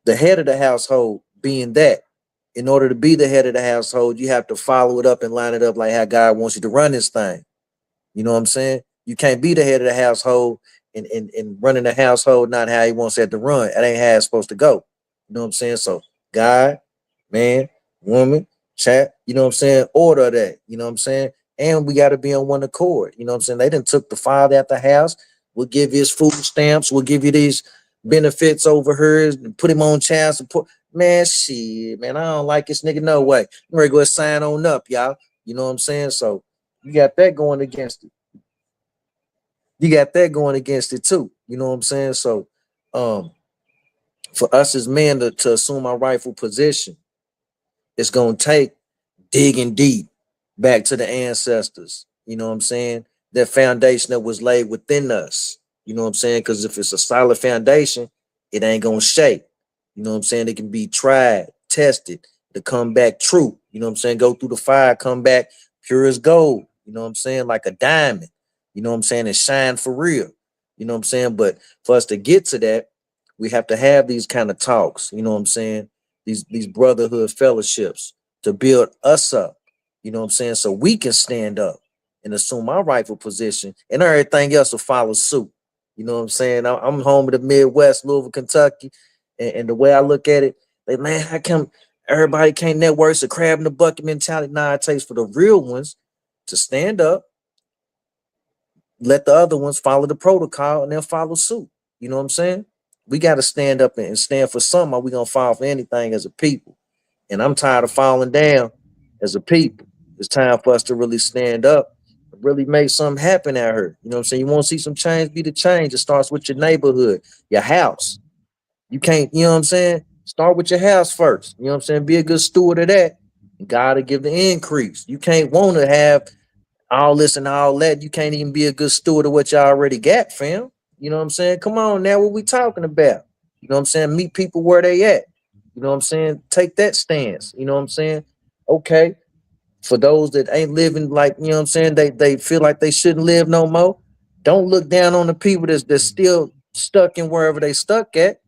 the head of the household being that. In order to be the head of the household, you have to follow it up and line it up like how God wants you to run this thing. You know what I'm saying? You can't be the head of the household and running the household not how he wants it to run. It ain't how it's supposed to go. You know what I'm saying? So God, man, woman, chat, you know what I'm saying? Order that, you know what I'm saying? And we got to be on one accord. You know what I'm saying? They done took the father at the house. We'll give you his food stamps. We'll give you these benefits over hers and put him on child support. Man, shit, man, I don't like this nigga no way. I'm ready to go sign on up, y'all. You know what I'm saying? So you got that going against it. You got that going against it too. You know what I'm saying? So for us as men to assume our rightful position, it's gonna take digging deep back to the ancestors. You know what I'm saying? That foundation that was laid within us. You know what I'm saying? Because if it's a solid foundation, it ain't gonna shake. You know what I'm saying? It can be tried, tested to come back true. You know what I'm saying? Go through the fire, come back pure as gold. You know what I'm saying? Like a diamond. You know what I'm saying? And shine for real. You know what I'm saying? But for us to get to that, we have to have these kind of talks. You know what I'm saying? These brotherhood fellowships to build us up. You know what I'm saying? So we can stand up and assume our rightful position, and everything else will follow suit. You know what I'm saying? I'm home in the Midwest, Louisville, Kentucky, and the way I look at it, like, man, how come everybody can't network? It's a crab in the bucket mentality. Nah, it takes for the real ones to stand up, let the other ones follow the protocol, and they'll follow suit. You know what I'm saying? We got to stand up and stand for something, or we gonna fall for anything as a people. And I'm tired of falling down as a people. It's time for us to really stand up and really make something happen out here. You know what I'm saying? You want to see some change, be the change. It starts with your neighborhood, your house. You can't, you know what I'm saying? Start with your house first. You know what I'm saying? Be a good steward of that. And God will give the increase. You can't want to have all this and all that. You can't even be a good steward of what you already got, fam. You know what I'm saying? Come on now, what we talking about? You know what I'm saying? Meet people where they at. You know what I'm saying? Take that stance. You know what I'm saying? Okay. For those that ain't living like, you know what I'm saying, they feel like they shouldn't live no more. Don't look down on the people that's still stuck in wherever they stuck at.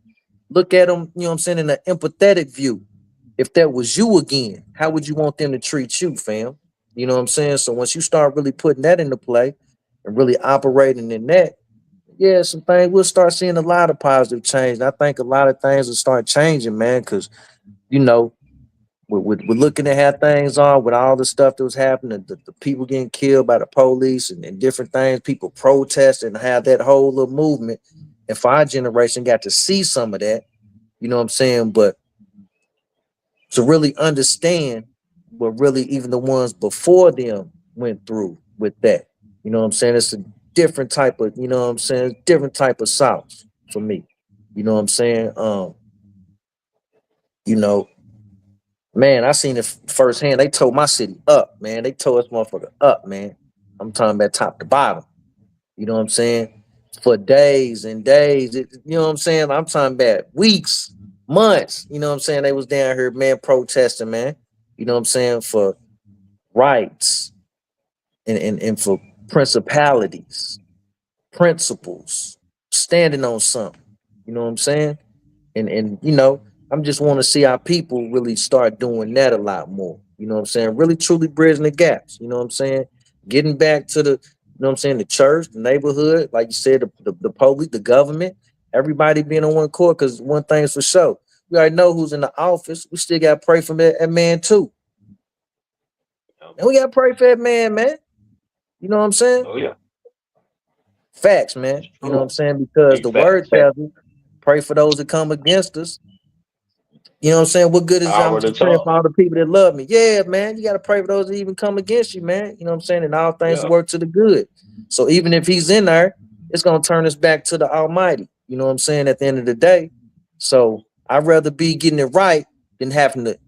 Look at them, you know what I'm saying, in an empathetic view. If that was you again, how would you want them to treat you, fam? You know what I'm saying? So once you start really putting that into play and really operating in that, yeah, some things we'll start seeing a lot of positive change. And I think a lot of things will start changing, man, because you know, we're looking at how things are with all the stuff that was happening, the people getting killed by the police and different things, people protesting, and how that whole little movement. And for our generation got to see some of that, you know what I'm saying? But to really understand what really even the ones before them went through with that. You know what I'm saying? It's a different type of, you know what I'm saying, different type of sauce for me. You know what I'm saying? You know, man, I seen it firsthand. They tore my city up, man. They tore us motherfucker up, man. I'm talking about top to bottom. You know what I'm saying? For days and days. You know what I'm saying? I'm talking about weeks, months. You know what I'm saying? They was down here, man, protesting, man. You know what I'm saying? For rights and for principalities, principles, standing on something. You know what I'm saying? And you know, I'm just want to see our people really start doing that a lot more. You know what I'm saying? Really truly bridging the gaps. You know what I'm saying? Getting back to the, you know what I'm saying, the church, the neighborhood, like you said, the police, the government, everybody being on one court. Because one thing's for sure, we already know who's in the office. We still got to pray for that man too. And we got to pray for that man, man. You know what I'm saying? Oh yeah, Facts, man. it's You know what true. I'm saying? Because Big the word facts. tells you, pray for those that come against us. You know what I'm saying? What good is I'm Power of the just praying tongue. for all the people that love me? Yeah, man. You got to pray for those that even come against you, man. You know what I'm saying? And all things Yeah. work to the good. So even if he's in there, it's going to turn us back to the Almighty. You know what I'm saying? At the end of the day. So I'd rather be getting it right than having to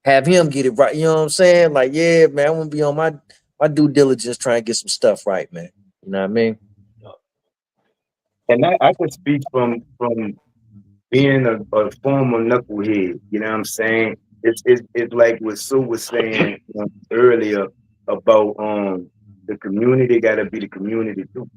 have him get it right. You know what I'm saying? Like, yeah, man, I want to be on my due diligence trying to get some stuff right, man. You know what I mean? And I can speak from being a former knucklehead. You know what I'm saying? It's like what Sue was saying earlier about the community got to be the community too.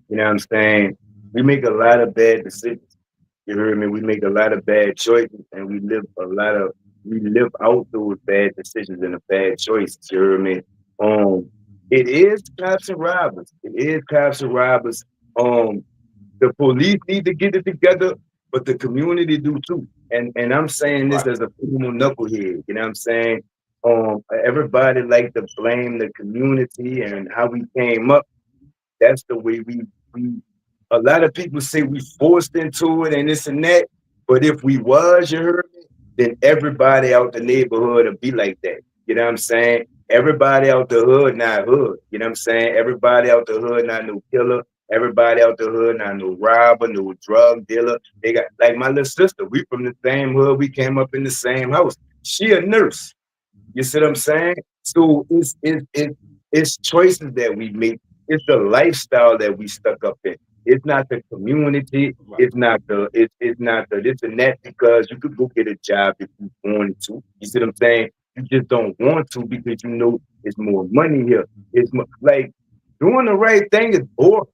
You know what I'm saying? We make a lot of bad decisions. You heard me? We make a lot of bad choices, and we live out those bad decisions and the bad choices. You heard me? Um, it is cops and robbers. It is cops and robbers. Um, the police need to get it together, but the community do too. And I'm saying this Right. as a former knucklehead. You know what I'm saying? Everybody like to blame the community and how we came up. That's the way we a lot of people say we forced into it and this and that. But if we was, you heard me, then everybody out the neighborhood would be like that. You know what I'm saying? Everybody out the hood not hood. You know what I'm saying? Everybody out the hood not no killer. Everybody out the hood not no robber, no drug dealer. They got like my little sister. We from the same hood. We came up in the same house. She a nurse. You see what I'm saying? So it's choices that we make. It's the lifestyle that we stuck up in. It's not the community. Right. It's not the this and that because you could go get a job if you wanted to. You see what I'm saying? You just don't want to because you know it's more money here. It's more, like doing the right thing is boring.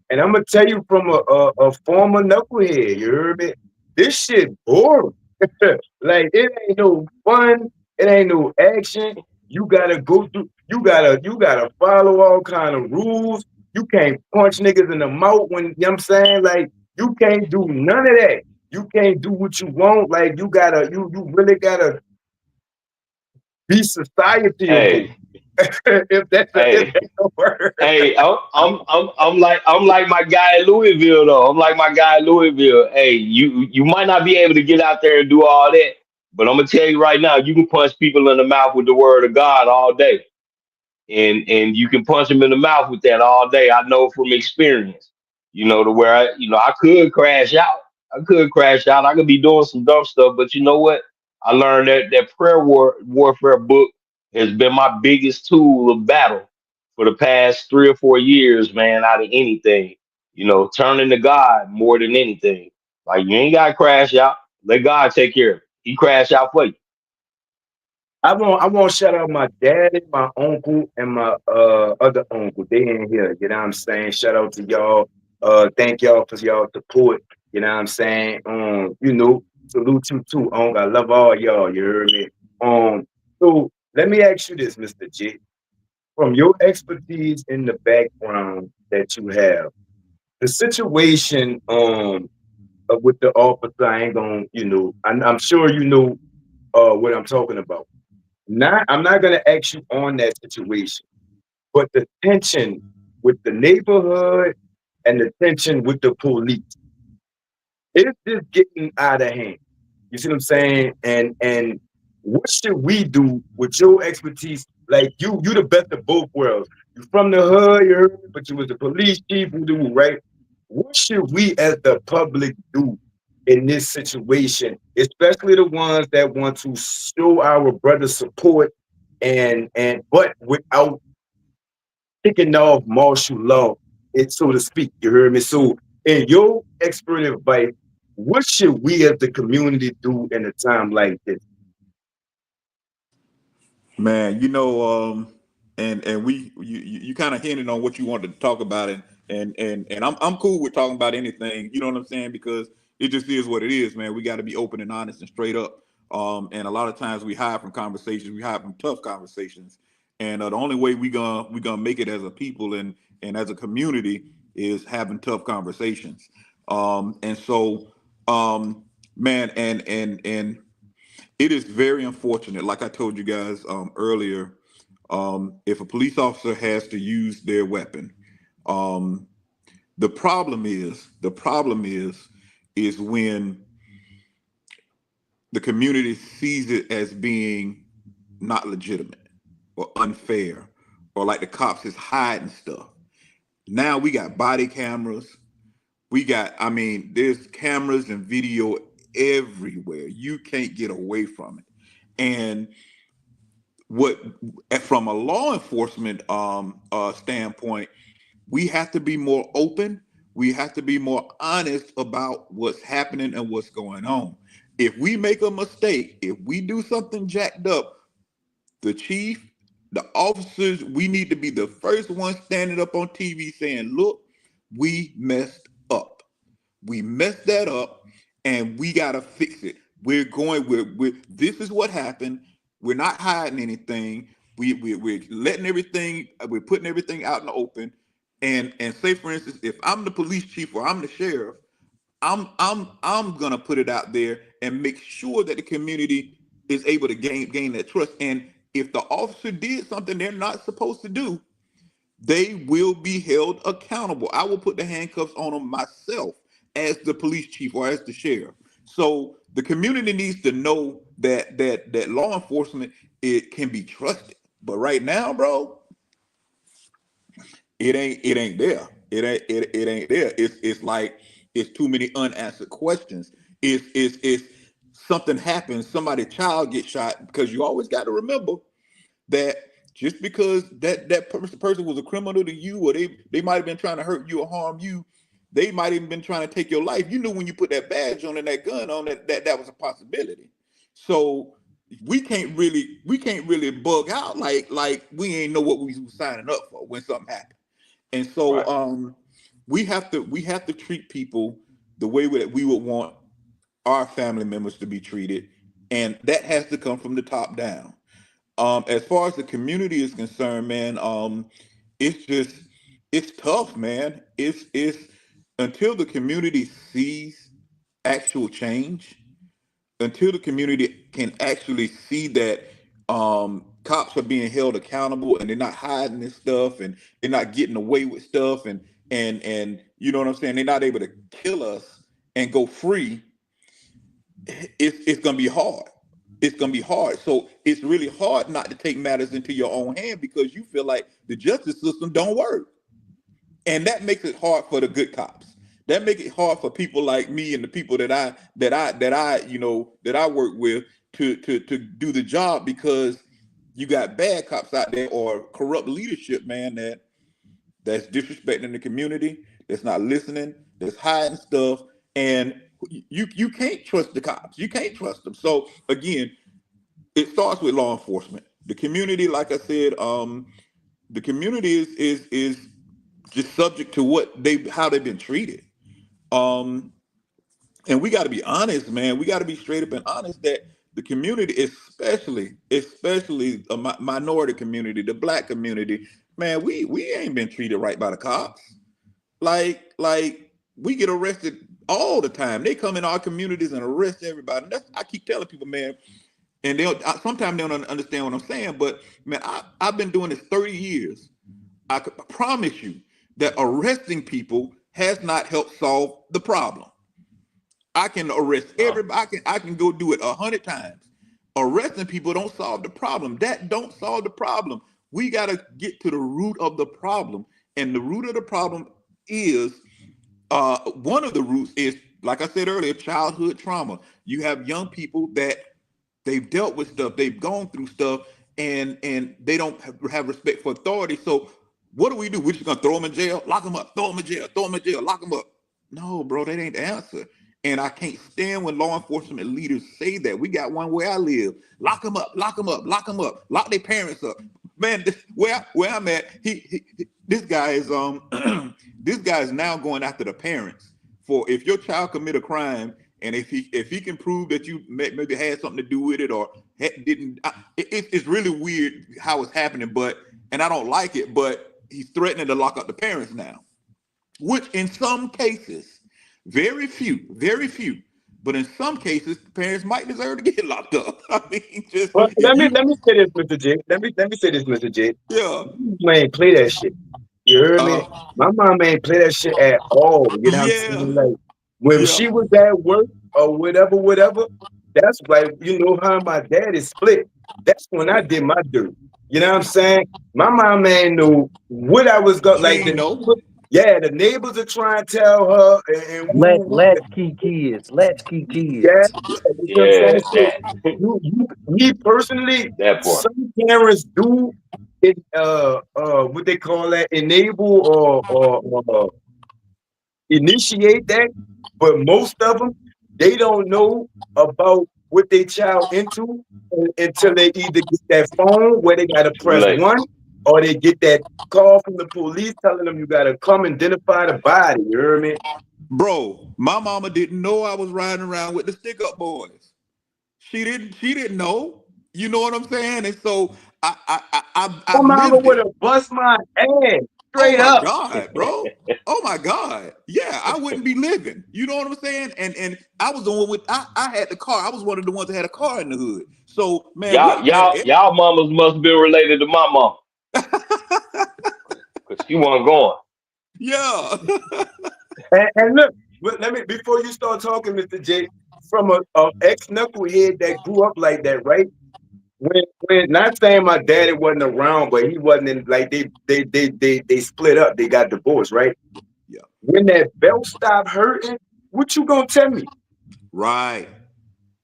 And I'm gonna tell you from a former knucklehead, you heard me? This shit boring. Like it ain't no fun, it ain't no action. You gotta go through, you gotta follow all kind of rules. You can't punch niggas in the mouth when you know what I'm saying? Like you can't do none of that. You can't do what you want. Like you really gotta be societyable. Hey, If hey, that's a word. hey, I'm like my guy in Louisville though. I'm like my guy in Louisville. Hey, you might not be able to get out there and do all that, but I'm gonna tell you right now, you can punch people in the mouth with the word of God all day. And you can punch them in the mouth with that all day. I know from experience, to where I could crash out. I could crash out. I could be doing some dumb stuff, but you know what? I learned that warfare book has been my biggest tool of battle for the past 3 or 4 years, man. Out of anything, turning to God more than anything. Like you ain't got to crash out. Let God take care of it. He crash out for you. I want to shout out my daddy, my uncle, and my other uncle. They in here. You know what I'm saying? Shout out to y'all. Thank y'all for y'all support. You know what I'm saying? Salute you too, uncle. I love all y'all. You heard me? So let me ask you this, Mr. J. From your expertise in the background that you have, the situation with the officer, I ain't gonna, I'm sure you know what I'm talking about. I'm not gonna ask you on that situation, but the tension with the neighborhood and the tension with the police, it's just getting out of hand. You see what I'm saying? And what should we do with your expertise? Like you the best of both worlds. You from the hood, you heard me, but you was the police chief, who do right? What should we as the public do in this situation, especially the ones that want to show our brother support and but without kicking off martial law, it so to speak. You heard me? So in your expert advice, what should we as the community do in a time like this? Man, and you kind of hinted on what you wanted to talk about, and I'm cool with talking about anything. You know what I'm saying? Because it just is what it is, man. We got to be open and honest and straight up. And a lot of times we hide from conversations, we hide from tough conversations, and the only way we gonna make it as a people and as a community is having tough conversations. And so, man, and it is very unfortunate. Like I told you guys earlier, if a police officer has to use their weapon, um, the problem is when the community sees it as being not legitimate or unfair, or like the cops is hiding stuff. Now we got body cameras. I mean, there's cameras and video everywhere. You can't get away from it. And what from a law enforcement standpoint, we have to be more open. We have to be more honest about what's happening and what's going on. If we make a mistake, if we do something jacked up, the chief, the officers, we need to be the first ones standing up on TV saying, look, we messed up. We messed that up and we got to fix it. We're going with this is what happened. We're not hiding anything. We're letting everything, we're putting everything out in the open. And say, for instance, if I'm the police chief or I'm the sheriff, I'm gonna put it out there and make sure that the community is able to gain that trust. And if the officer did something they're not supposed to do, they will be held accountable. I will put the handcuffs on them myself as the police chief or as the sheriff. So the community needs to know that law enforcement, it can be trusted. But right now, bro, it ain't there. It ain't there. It's like it's too many unanswered questions. It's something happens, somebody's child gets shot, because you always got to remember that just because that person was a criminal to you, or they might have been trying to hurt you or harm you, they might even been trying to take your life. You knew when you put that badge on and that gun on that was a possibility. So we can't really bug out like we ain't know what we was signing up for when something happened. And so Right. we have to treat people the way that we would want our family members to be treated, and that has to come from the top down. As far as the community is concerned, man, it's tough, man. It's until the community sees actual change, until the community can actually see that cops are being held accountable and they're not hiding this stuff and they're not getting away with stuff, and you know what I'm saying, they're not able to kill us and go free. It's gonna be hard. It's gonna be hard. So it's really hard not to take matters into your own hand because you feel like the justice system don't work, and that makes it hard for the good cops. That makes it hard for people like me and the people that I work with to do the job, because you got bad cops out there or corrupt leadership, man, that's disrespecting the community, that's not listening, that's hiding stuff, and you can't trust the cops. You can't trust them. So again, it starts with law enforcement. The community, like I said, the community is just subject to how they've been treated. Um, and we got to be honest, man. We got to be straight up and honest that the community, especially a minority community, the black community, man, we ain't been treated right by the cops. Like we get arrested all the time. They come in our communities and arrest everybody. And I keep telling people, man, and sometimes they don't understand what I'm saying. But man, I've been doing this 30 years. I could promise you that arresting people has not helped solve the problem. I can arrest everybody. I can go do it 100 times. Arresting people don't solve the problem. That don't solve the problem. We got to get to the root of the problem. And the root of the problem is, one of the roots is, like I said earlier, childhood trauma. You have young people that they've dealt with stuff, they've gone through stuff, and they don't have respect for authority. So what do? We're just gonna throw them in jail, lock them up, throw them in jail, lock them up. No, bro, that ain't the answer. And I can't stand when law enforcement leaders say that. We got one where I live. Lock them up, lock them up, lock them up, lock their parents up. Man, where I'm at, this guy is this guy is now going after the parents for, if your child commit a crime, and if he can prove that you maybe had something to do with it or didn't. It's really weird how it's happening, and I don't like it, but he's threatening to lock up the parents now, which in some cases, very few, but in some cases, the parents might deserve to get locked up. I mean, just Well, if let me you, say this, Mr. J. Let me say this, Mr. J. yeah, You ain't play that shit. You heard me? uh, My mom ain't play that shit at all. You know what I'm yeah, saying? Like when yeah, she was at work or whatever, that's like, her and my dad is split. That's when I did my dirt. You know what I'm saying? My mom ain't knew what I was going, she like ain't know. the neighbors are trying to tell her and woo. Latchkey kids, latchkey Yeah, kids. you know what I'm Yeah, saying? So me personally, that part. some parents do what they call that, enable or initiate that, but most of them, they don't know about what they child into until they either get that phone where they gotta press relate. one, or they get that call from the police telling them you gotta come identify the body. You hear me? Bro, my mama didn't know I was riding around with the stick up boys. She didn't know. You know what I'm saying? And so My I've mama lived would it. have bust my ass Oh straight my up. God, bro. Oh my God. Yeah, I wouldn't be living. You know what I'm saying? And I was the one with I had the car. I was one of the ones that had a car in the hood. So man, Y'all, y'all, y'all mamas must have been related to my mom because she wasn't going. yeah. And look, let me before you start talking, Mr. J, from a ex knucklehead that grew up like that, right? When not saying my daddy wasn't around, but he wasn't in, like they split up, they got divorced, right? Yeah. When that belt stopped hurting, what you gonna tell me? Right.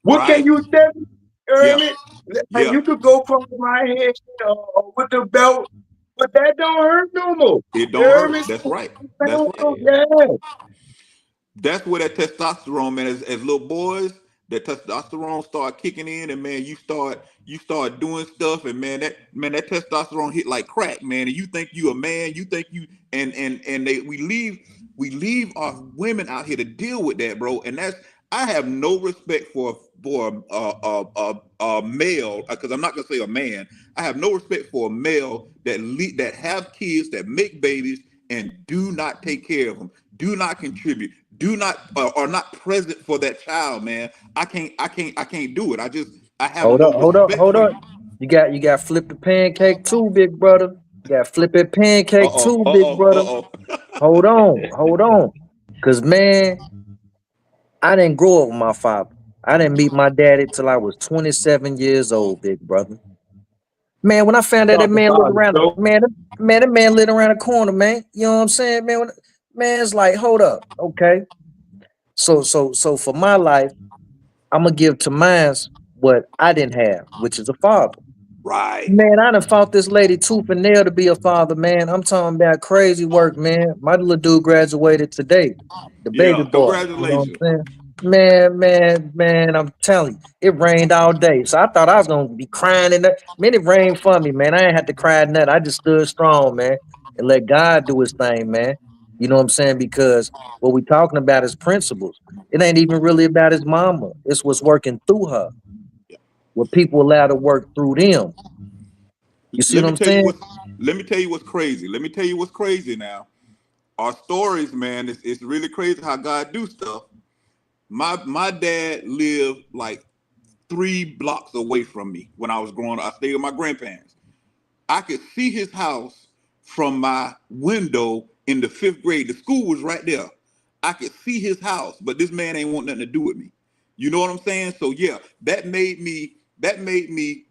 What can Right. you tell me? You hear Yeah. me? And Yeah. you could go across my head with the belt, but that don't hurt no more. It You don't hear me? hurt. That's right. That's right. So, yeah. That's where that testosterone, man, as little boys, that testosterone start kicking in, and man, you start doing stuff, and that testosterone hit like crack, man. And you think you a man, you think you and they we leave our women out here to deal with that, bro. And that's I have no respect for a male, because I'm not gonna say a man. I have no respect for a male that have kids, that make babies, and do not take care of them, do not contribute, do not are not present for that child, man. I can't do it. I have Hold no up, hold up, respect hold for up. you. You got flip the pancake too, big brother. You got flip it pancake Uh-oh, too, big uh-oh, brother. uh-oh. Hold on. Cause man, I didn't grow up with my father. I didn't meet my daddy till I was 27 years old, big brother. Man, when I found out that Talk man lived about it, around Joe. that man lived around the corner, man. You know what I'm saying, man? Man, it's like, hold up, okay. So for my life, I'm gonna give to mines what I didn't have, which is a father. Right. Man, I done fought this lady tooth and nail to be a father, man. I'm talking about crazy work, man. My little dude graduated today, the baby Yeah, boy. You know what I'm congratulations. saying? Man, I'm telling you, it rained all day. So I thought I was gonna be crying in that. Man, it rained for me, man. I ain't had to cry nothing. I just stood strong, man, and let God do his thing, man. You know what I'm saying? Because what we talking about is principles. It ain't even really about his mama. It's what's working through her. What people allow to work through them. You see Let what me I'm tell you saying? what's let me tell you what's crazy. Let me tell you what's crazy now. Our stories, man, it's really crazy how God do stuff. My dad lived like 3 blocks away from me when I was growing up. I stayed with my grandparents. I could see his house from my window in the 5th grade. The school was right there. I could see his house, but this man ain't want nothing to do with me. You know what I'm saying? So yeah, that made me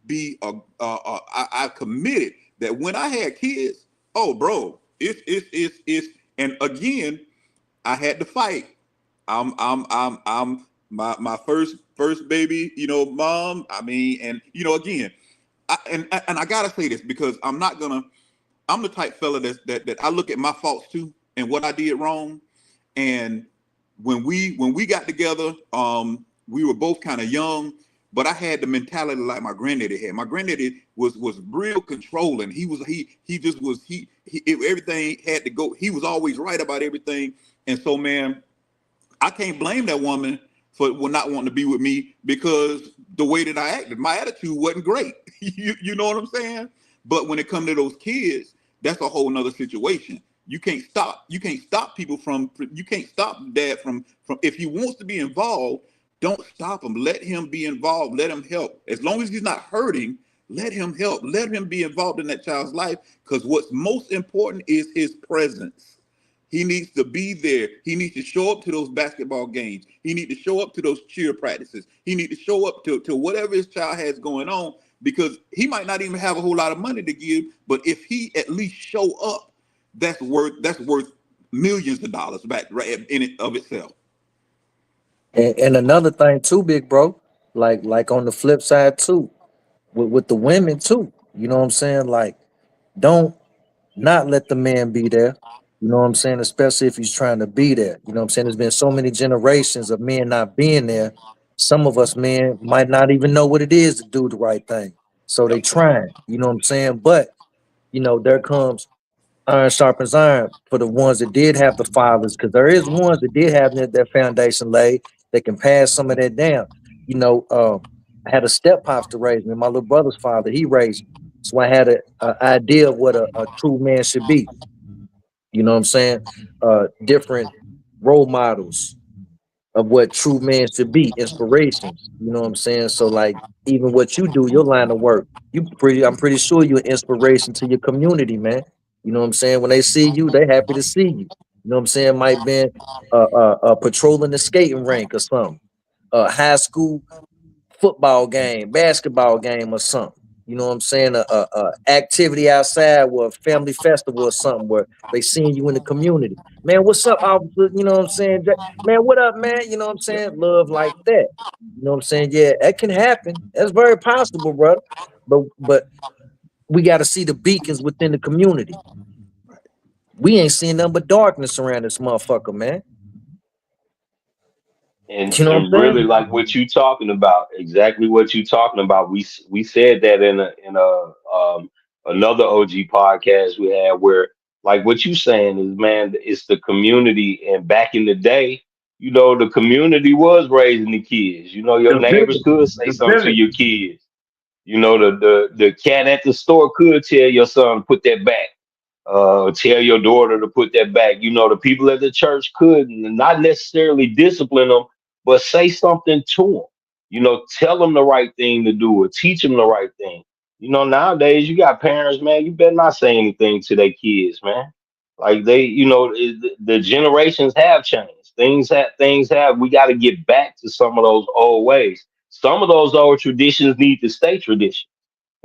be I committed that when I had kids. Oh, bro, it's and again, I had to fight. I'm my first baby, mom. I mean, and again, and I gotta say this because I'm the type fella that I look at my faults too and what I did wrong. And when we got together, we were both kind of young, but I had the mentality like my granddaddy had. My granddaddy was real controlling. He just was everything had to go. He was always right about everything. And so, man, I can't blame that woman for not wanting to be with me because the way that I acted, my attitude wasn't great. You know what I'm saying? But when it comes to those kids, that's a whole nother situation. You can't stop people from you can't stop dad from if he wants to be involved, don't stop him. Let him be involved. Let him help. As long as he's not hurting, let him help. Let him be involved in that child's life. Because what's most important is his presence. He needs to be there. He needs to show up to those basketball games. He needs to show up to those cheer practices. He needs to show up to whatever his child has going on because he might not even have a whole lot of money to give, but if he at least show up, that's worth millions of dollars back right in it of itself. And another thing too, big bro, like on the flip side too, with the women too. You know what I'm saying? Like Don't not let the man be there. You know what I'm saying? Especially if he's trying to be there. You know what I'm saying? There's been so many generations of men not being there. Some of us men might not even know what it is to do the right thing. So they Yep. trying, you know what I'm saying? But you know, there comes iron sharpens iron for the ones that did have the fathers, because there is ones that did have their foundation laid that can pass some of that down. You know, I had a step pops to raise me. My little brother's father, he raised me. So I had a idea of what a true man should be. You know what I'm saying? Different role models of what true men should be, inspirations. You know what I'm saying? So like even what you do, your line of work, I'm pretty sure you're an inspiration to your community, man. You know what I'm saying? When they see you, they happy to see you. You know what I'm saying? Might been patrolling the skating rink or something. High school football game, basketball game, or something. You know what I'm saying? A activity outside, or a family festival or something where they seeing you in the community. Man, what's up, officer? You know what I'm saying? Man, what up, man? You know what I'm Yep. saying? Love like that. You know what I'm saying? Yeah, that can happen. That's very possible, brother. But we got to see the beacons within the community. We ain't seeing nothing but darkness around this motherfucker, man. And You know what and I'm really saying? like what you talking about, exactly what you talking about. We said that in a another OG podcast we had, where like what you saying is, man, it's the community. And back in the day, you know, the community was raising the kids. You know, your The neighbors village, could say the something to village. your kids. You know, the cat at the store could tell your son put that back. Tell your daughter to put that back. You know, the people at the church could not necessarily discipline them, but say something to them. You know, tell them the right thing to do or teach them the right thing. You know, nowadays you got parents, man, you better not say anything to their kids, man. Like they, you know, the generations have changed. Things have. We got to get back to some of those old ways. Some of those old traditions need to stay tradition,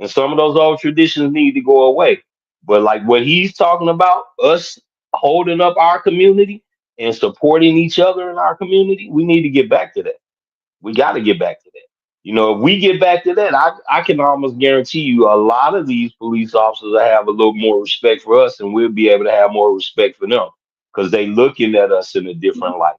and some of those old traditions need to go away. But like what he's talking about, us holding up our community and supporting each other in our community, we need to get back to that. We got to get back to that. You know, if we get back to that, I can almost guarantee you a lot of these police officers will have a little more respect for us, and we'll be able to have more respect for them because they looking at us in a different light.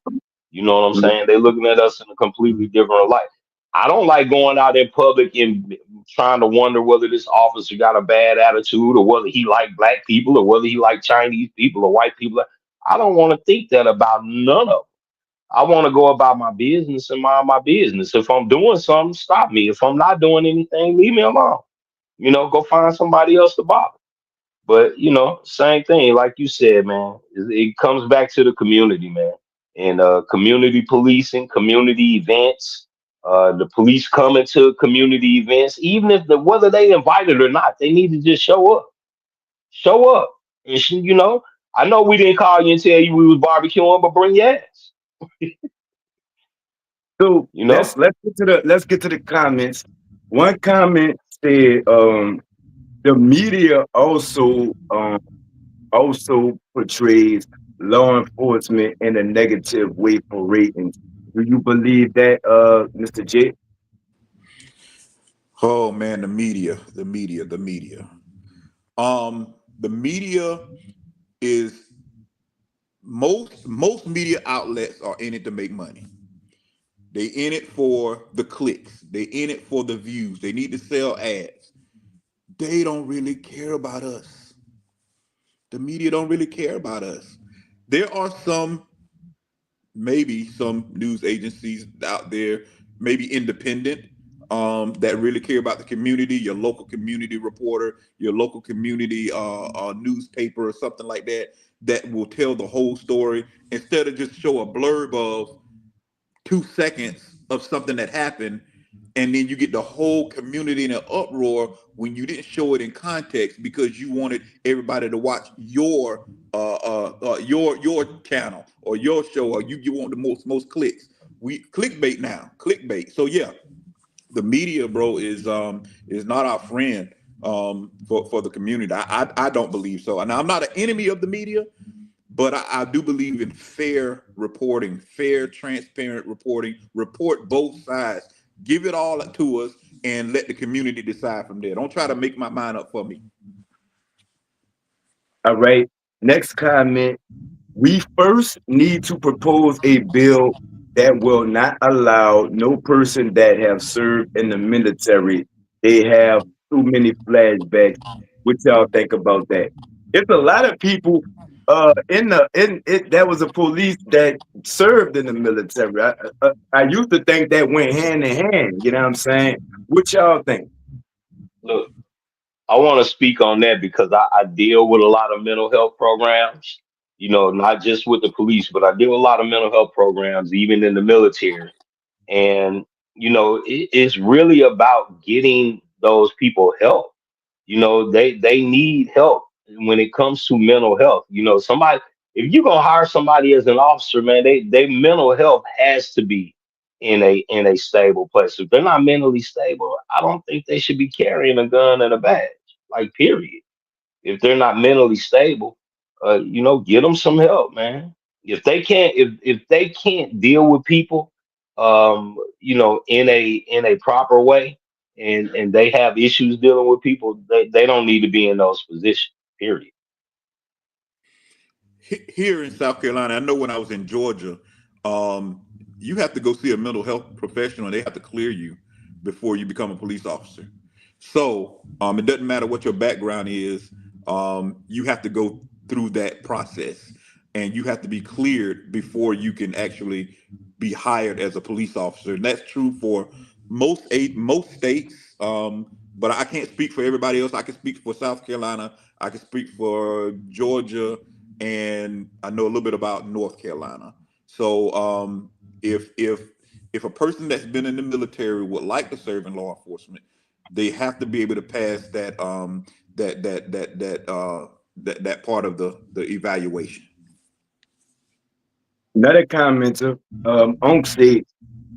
You know what I'm saying? They looking at us in a completely different light. I don't like going out in public and trying to wonder whether this officer got a bad attitude or whether he like black people or whether he like Chinese people or white people. I don't want to think that about none of them. I want to go about my business and mind my business. If I'm doing something, stop me. If I'm not doing anything, leave me alone. You know, go find somebody else to bother. But you know, same thing, like you said, man. It comes back to the community, man, and community policing, community events. The police coming to community events, even if whether they invited or not, they need to just show up. Show up, and you know, I know we didn't call you and tell you we was barbecuing, but bring your ass. So You let's know, let's get to the comments. One comment said the media also portrays law enforcement in a negative way for ratings. Do you believe that, Mr. J? Oh man, the media. The media is most media outlets are in it to make money. They in it for the clicks. They in it for the views. They need to sell ads. They don't really care about us. The media don't really care about us. There are maybe some news agencies out there, maybe independent, that really care about the community, your local community reporter, your local community newspaper or something like that, that will tell the whole story instead of just show a blurb of 2 seconds of something that happened, and then you get the whole community in an uproar when you didn't show it in context because you wanted everybody to watch your channel or your show, or you want the most clicks. We clickbait now, clickbait. So yeah, the media, bro, is not our friend for the community. I don't believe so. And I'm not an enemy of the media, but I do believe in fair reporting, fair, transparent reporting. Report both sides. Give it all to us and let the community decide from there. Don't try to make my mind up for me. All right. Next comment. We first need to propose a bill that will not allow no person that have served in the military. They have too many flashbacks. What y'all think about that? It's a lot of people in it that was a police that served in the military. I used to think that went hand in hand. You know what I'm saying? What y'all think? Look, I want to speak on that because I deal with a lot of mental health programs, not just with the police, but I deal with a lot of mental health programs, even in the military. And, it's really about getting those people help. They need help when it comes to mental health. Somebody, if you're gonna hire somebody as an officer, man, they mental health has to be in a stable place. If they're not mentally stable, I don't think they should be carrying a gun and a badge. Like, period. If they're not mentally stable, get them some help, man. If they can't deal with people, in a proper way, and they have issues dealing with people, they don't need to be in those positions. Period. Here in South Carolina, I know when I was in Georgia, you have to go see a mental health professional and they have to clear you before you become a police officer. So it doesn't matter what your background is, you have to go through that process and you have to be cleared before you can actually be hired as a police officer. And that's true for most states, but I can't speak for everybody else. I can speak for South Carolina. I can speak for Georgia, and I know a little bit about North Carolina. So if a person that's been in the military would like to serve in law enforcement, they have to be able to pass that that part of the evaluation. Another commenter, Unc said,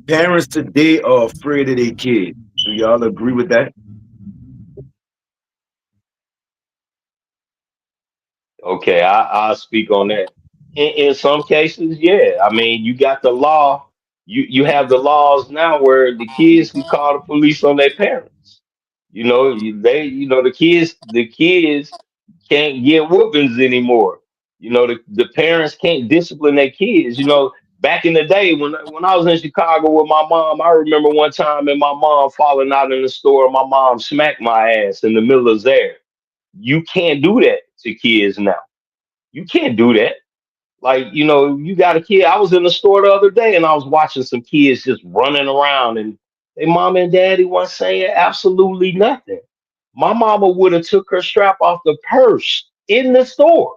parents today are afraid of their kids. Do y'all agree with that? Okay, I'll speak on that. In some cases, yeah. I mean, you got the law. You have the laws now where the kids can call the police on their parents. The kids can't get whoopings anymore. The parents can't discipline their kids. Back in the day when I was in Chicago with my mom, I remember one time and my mom falling out in the store. My mom smacked my ass in the middle of there. You can't do that to kids now. You can't do that. Like, you got a kid. I was in the store the other day and I was watching some kids just running around and their mom and daddy weren't saying absolutely nothing. My mama would have took her strap off the purse in the store.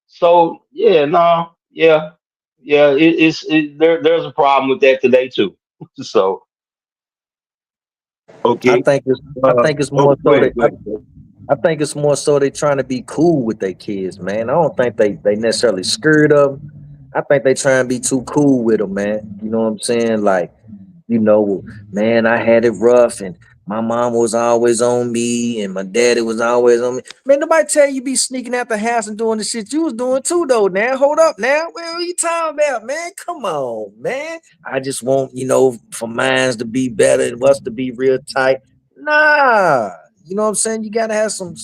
So yeah, no, yeah, yeah. There's a problem with that today too. So I Okay. think it's I think it's Oh, more go so ahead, that go ahead. Go ahead. I think it's more so they trying to be cool with their kids, man. I don't think they necessarily scared of them. I think they trying to be too cool with them, man. You know what I'm saying? Like, man, I had it rough and my mom was always on me and my daddy was always on me. Man, nobody tell you be sneaking out the house and doing the shit you was doing too, though. Now, hold up now. What are you talking about, man? Come on, man. I just want, for minds to be better and us to be real tight. Nah, you know what I'm saying? You gotta have some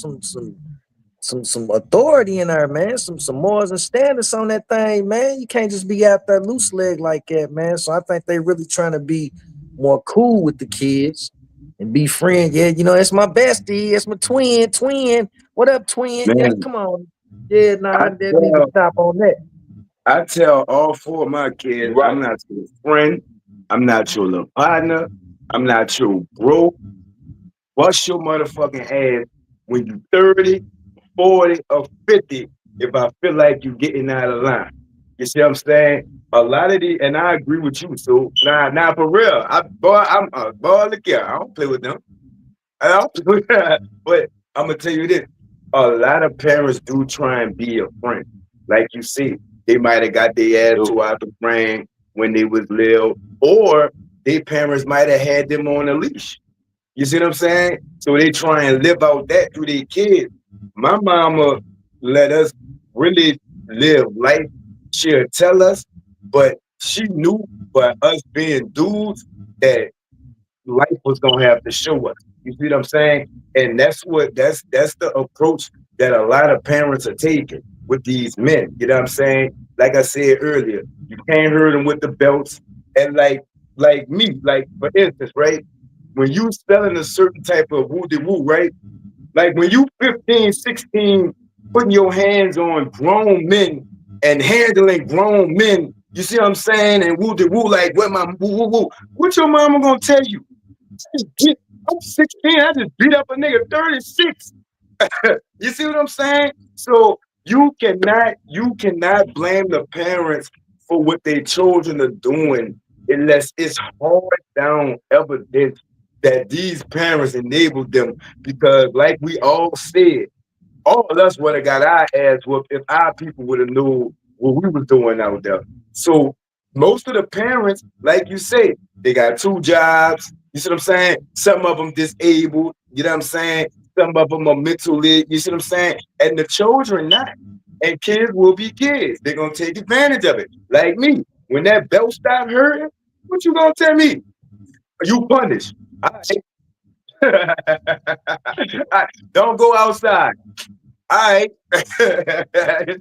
authority in there, man. Some morals and standards on that thing, man. You can't just be out there loose leg like that, man. So I think they really trying to be more cool with the kids and be friends. Yeah, it's my bestie, it's my twin. What up, twin? Yeah, Man, come on. Yeah, I nah, they need to tell, stop on that. I tell all four of my kids, right. I'm not your friend. I'm not your little partner. I'm not your bro. Bust your motherfucking ass when you 30, 40, or 50 if I feel like you getting out of line. You see what I'm saying? A lot of the, and I agree with you. So, nah, for real. Boy, look here. I don't play with them. I don't play with that. But I'm going to tell you this. A lot of parents do try and be a friend. Like you see, they might have got They their ass do. to out the frame when they was little, or their parents might have had them on a leash. You see what I'm saying? So they try and live out that through their kids. My mama let us really live life. She'll tell us, but she knew by us being dudes that life was gonna have to show us. You see what I'm saying? And that's the approach that a lot of parents are taking with these men. You know what I'm saying? Like I said earlier, you can't hurt them with the belts. And like me, like for instance, right? When you selling a certain type of woo-de-woo, right? Like when you 15, 16, putting your hands on grown men and handling grown men, you see what I'm saying? And woo-de-woo, like what my woo-woo-woo. What your mama gonna tell you? I'm 16, I just beat up a nigga 36. You see what I'm saying? So you cannot blame the parents for what their children are doing unless it's hard down evidence that these parents enabled them. Because like we all said, all of us would have got our ass whooped if our people would have known what we was doing out there. So most of the parents, like you say, they got 2 jobs. You see what I'm saying? Some of them disabled. You know what I'm saying? Some of them are mentally. You see what I'm saying? And the children not. And kids will be kids. They're gonna take advantage of it. Like me, when that belt stopped hurting, what you gonna tell me? You punished. All right. Don't go outside. All right. You know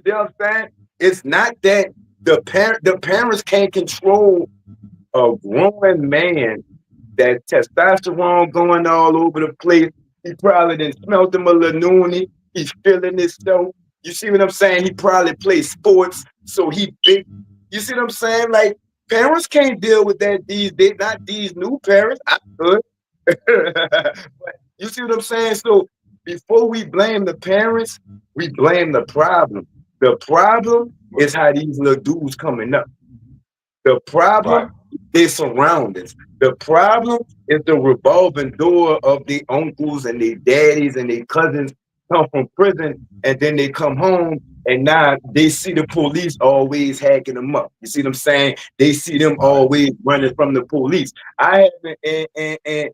what I'm saying? It's not that the parents can't control a growing man, that testosterone going all over the place. He probably didn't smelt him a little noonie. He's feeling himself. You see what I'm saying? He probably plays sports, so he big. You see what I'm saying? Like parents can't deal with that. They not these new parents. I could. But you see what I'm saying? So before we blame the parents, we blame the problem. The problem is how these little dudes coming up. The Right. problem is surroundings. The problem is the revolving door of the uncles and their daddies and their cousins come from prison and then they come home and now they see the police always hacking them up. You see what I'm saying? They see them Right. always running from the police. I haven't, and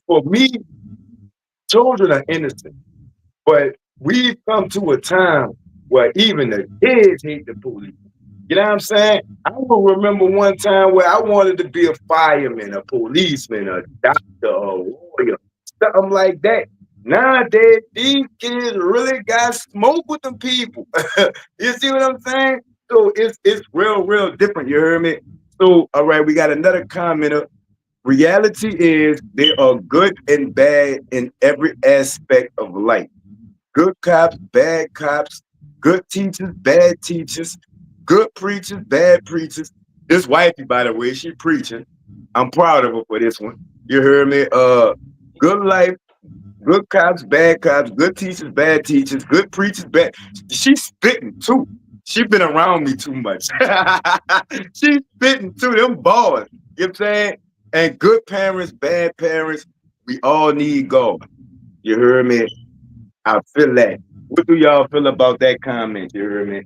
for me, children are innocent, but we've come to a time where even the kids hate the police. You know what I'm saying? I will remember one time where I wanted to be a fireman, a policeman, a doctor, a lawyer, something like that. Nowadays, these kids really got smoke with them people. You see what I'm saying? So it's real different. You heard me? So all right, we got another commenter. Reality is there are good and bad in every aspect of life. Good cops, bad cops, good teachers, bad teachers, good preachers, bad preachers. This wifey, by the way, she preaching. I'm proud of her for this one. You heard me? Good life, good cops, good teachers, bad teachers, good preachers, bad. She's spitting too. She been around me too much. She's spitting too. Them bars. You know what I'm saying? And good parents, bad parents, we all need God. You heard me? I feel that. What do y'all feel about that comment? You heard me?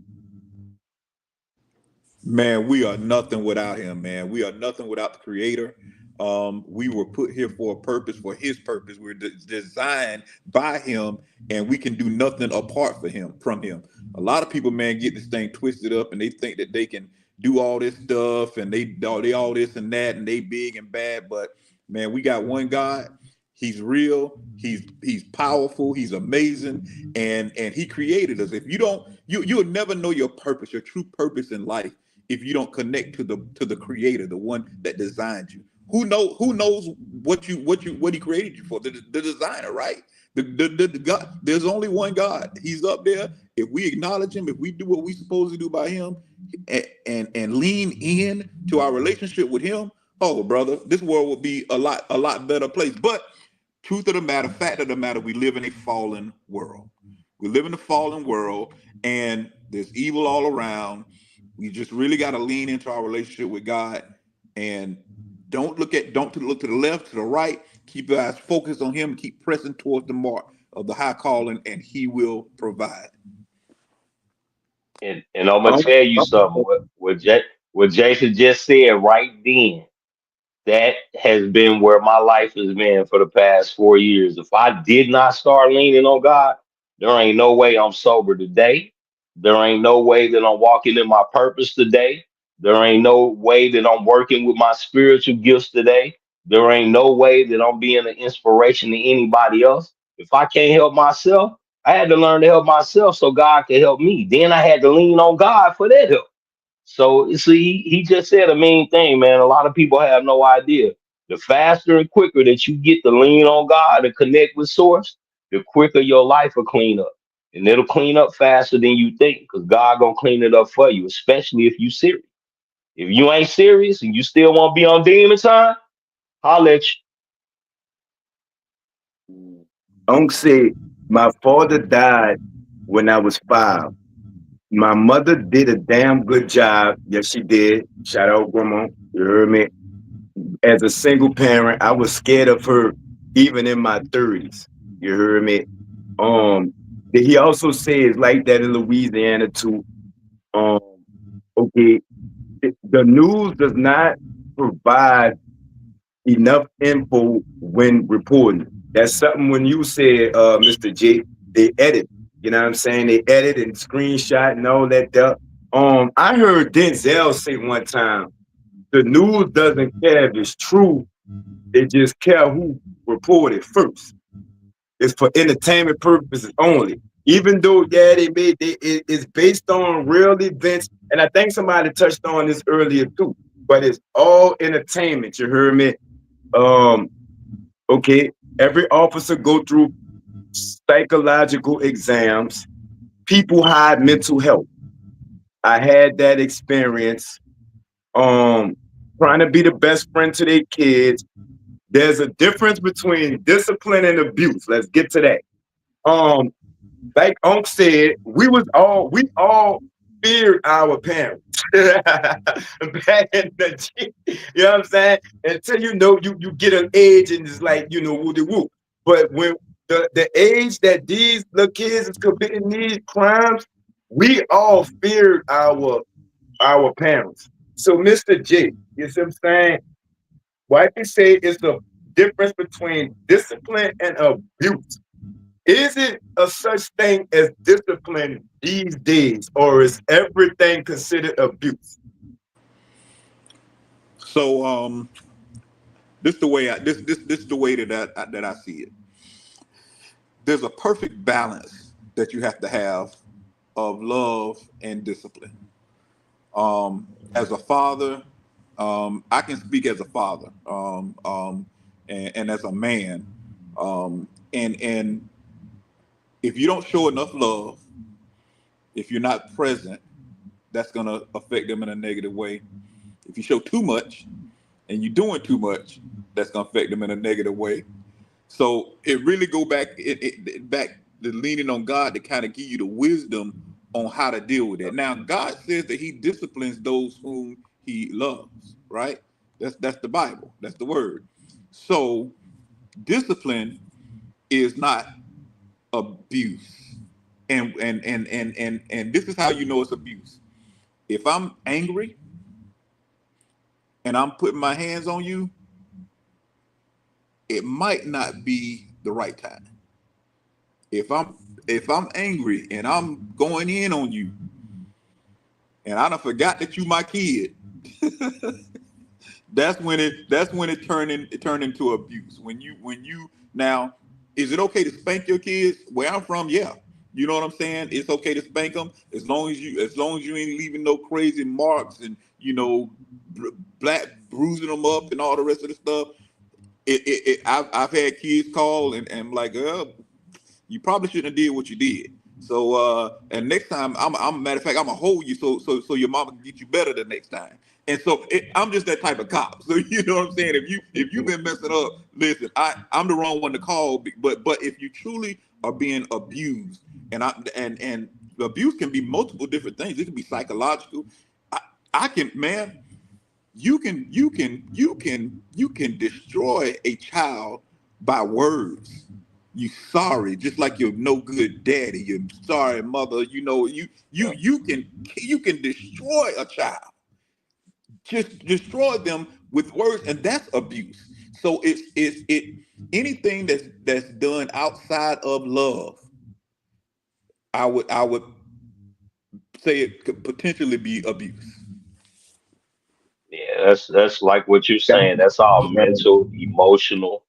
Man, we are nothing without him, man. We are nothing without the creator. We were put here for a purpose, for his purpose. We're designed by him, and we can do nothing apart from him. A lot of people, man, get this thing twisted up, and they think that they can do all this stuff, and they all this and that, and they big and bad. But man, we got one God. He's real. He's powerful. He's amazing, and he created us. If you don't, you'll never know your purpose, your true purpose in life, if you don't connect to the creator, the one that designed you. Who knows what he created you for? The designer, right? The God. There's only one God. He's up there. If we acknowledge him, if we do what we're supposed to do by him, and lean in to our relationship with him, oh brother, this world would be a lot better place. But truth of the matter, fact of the matter, we live in a fallen world. We live in a fallen world, and there's evil all around. We just really got to lean into our relationship with God, and don't look to the left, to the right. Keep your eyes focused on him. Keep pressing towards the mark of the high calling, and he will provide. And I'm gonna tell you something. What Jason just said right then. That has been where my life has been for the past 4 years. If I did not start leaning on God, there ain't no way I'm sober today. There ain't no way that I'm walking in my purpose today. There ain't no way that I'm working with my spiritual gifts today. There ain't no way that I'm being an inspiration to anybody else. If I can't help myself, I had to learn to help myself so God could help me. Then I had to lean on God for that help. So you see, he just said a mean thing, man. A lot of people have no idea. The faster and quicker that you get to lean on God and connect with Source, the quicker your life will clean up. And it'll clean up faster than you think, because God gonna clean it up for you, especially if you serious. If you ain't serious and you still want to be on demon time, holla at Unc said, my father died when I was 5. My mother did a damn good job. Yes, she did. Shout out, Grandma. You heard me? As a single parent, I was scared of her even in my 30s. You heard me? Um, he also says like that in Louisiana too. Um, okay, the news does not provide enough info when reporting. That's something when you said, Mr. J, they edit. You know what I'm saying? They edit and screenshot and all that stuff. I heard Denzel say one time, the news doesn't care if it's true, they just care who reported first. It's for entertainment purposes only. Even though, yeah, it's based on real events, and I think somebody touched on this earlier too. But it's all entertainment. You heard me? Okay, every officer go through psychological exams. People hide mental health. I had that experience. Trying to be the best friend to their kids. There's a difference between discipline and abuse. Let's get to that. Like Unc said, we all feared our parents. Back in the, you know what I'm saying? Until you get an age and it's like, woody woo. But when the age that these little kids is committing these crimes, we all feared our parents. So Mr. J, you see what I'm saying? Wifey say it's the difference between discipline and abuse. Is it a such thing as discipline these days, or is everything considered abuse? So this the way this is the way that I see it. There's a perfect balance that you have to have of love and discipline. As a father, I can speak as a father, and as a man, and if you don't show enough love, if you're not present, that's gonna affect them in a negative way. If you show too much and you're doing too much, that's gonna affect them in a negative way. So it really go back back to leaning on God to kind of give you the wisdom on how to deal with it. Now, God says that He disciplines those whom He loves, right? That's the Bible. That's the word. So discipline is not abuse. And this is how you know it's abuse. If I'm angry and I'm putting my hands on you, it might not be the right time. If I'm angry and I'm going in on you and I done forgot that you my kid, that's when it turned into abuse. When you now, is it okay to spank your kids? Where I'm from, yeah. You know what I'm saying? It's okay to spank them as long as you ain't leaving no crazy marks and black bruising them up and all the rest of the stuff. I've had kids call and I'm like, you probably shouldn't have did what you did. So and next time I'm matter of fact, I'm gonna hold you so your mama can get you better the next time. And so I'm just that type of cop. So you know what I'm saying? If you've been messing up, listen, I'm the wrong one to call. But if you truly are being abused, and abuse can be multiple different things. It can be psychological. I can, man, you can destroy a child by words. You sorry, just like your no good daddy, your sorry mother. You can destroy a child, just destroy them with words, and that's abuse. So it's anything that's done outside of love. I would say it could potentially be abuse. Yeah, that's like what you're saying. That's all mental, emotional.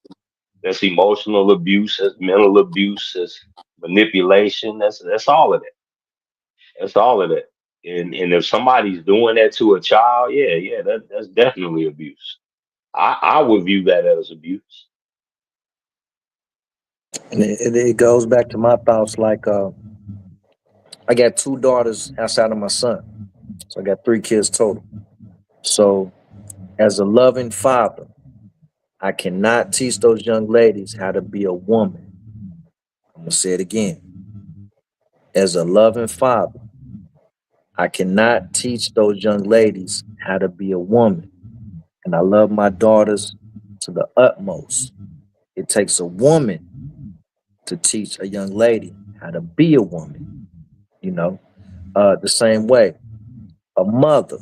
That's emotional abuse. That's mental abuse. That's manipulation. That's all of that. That's all of that. And if somebody's doing that to a child, yeah, that's definitely abuse. I would view that as abuse. And it goes back to my thoughts. Like, I got two daughters outside of my son, so I got three kids total. So, as a loving father, I cannot teach those young ladies how to be a woman. I'm gonna say it again. As a loving father, I cannot teach those young ladies how to be a woman. And I love my daughters to the utmost. It takes a woman to teach a young lady how to be a woman, you know. The same way, a mother,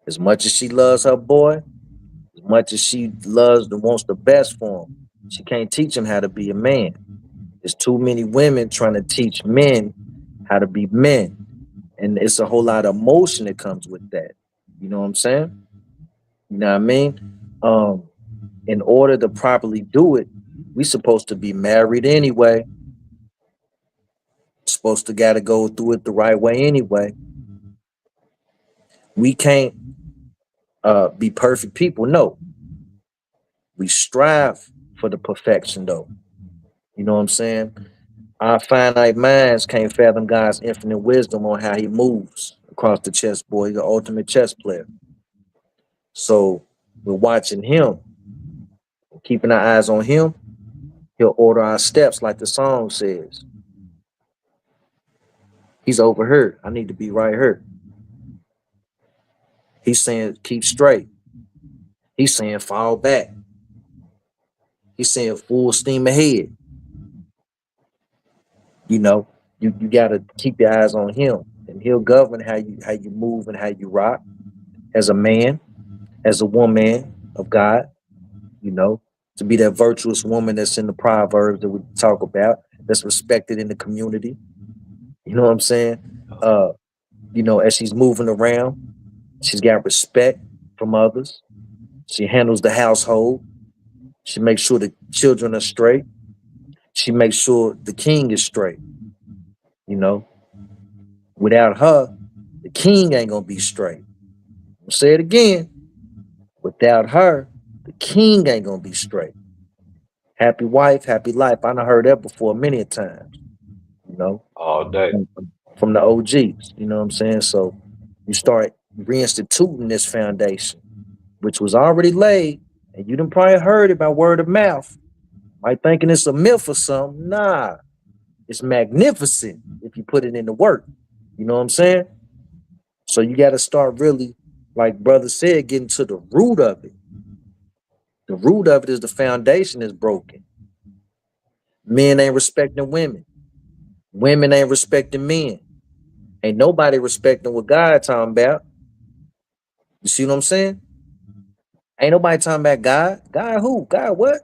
as much as she loves her boy, as much as she loves and wants the best for him, she can't teach him how to be a man. There's too many women trying to teach men how to be men. And it's a whole lot of emotion that comes with that. You know what I'm saying? You know what I mean? Um, in order to properly do it, we supposed to be married anyway. Supposed to gotta go through it the right way anyway. We can't be perfect people. No, we strive for the perfection though. You know what I'm saying? Our finite minds can't fathom God's infinite wisdom on how he moves across the chessboard. He's the ultimate chess player. So we're watching him, keeping our eyes on him. He'll order our steps like the song says. He's over here. I need to be right here. He's saying keep straight. He's saying fall back. He's saying full steam ahead. You know, you gotta keep your eyes on him, and he'll govern how you move and how you rock as a man, as a woman of God. You know, to be that virtuous woman that's in the proverbs that we talk about, that's respected in the community. You know what I'm saying? Uh, as she's moving around, she's got respect from others. She handles the household. She makes sure the children are straight. She makes sure the king is straight. You know, without her, the king ain't gonna be straight. I'll say it again. Without her, the king ain't gonna be straight. Happy wife, happy life. I done heard that before many a times. You know, All day. from the OGs. You know what I'm saying? So you start reinstituting this foundation, which was already laid, and you done probably heard it by word of mouth. Might thinking it's a myth or something. Nah, it's magnificent if you put it into work. You know what I'm saying? So you got to start really, like brother said, getting to the root of it. The root of it is the foundation is broken. Men ain't respecting women. Women ain't respecting men. Ain't nobody respecting what God talking about. You see what I'm saying? Ain't nobody talking about God. God who? God what?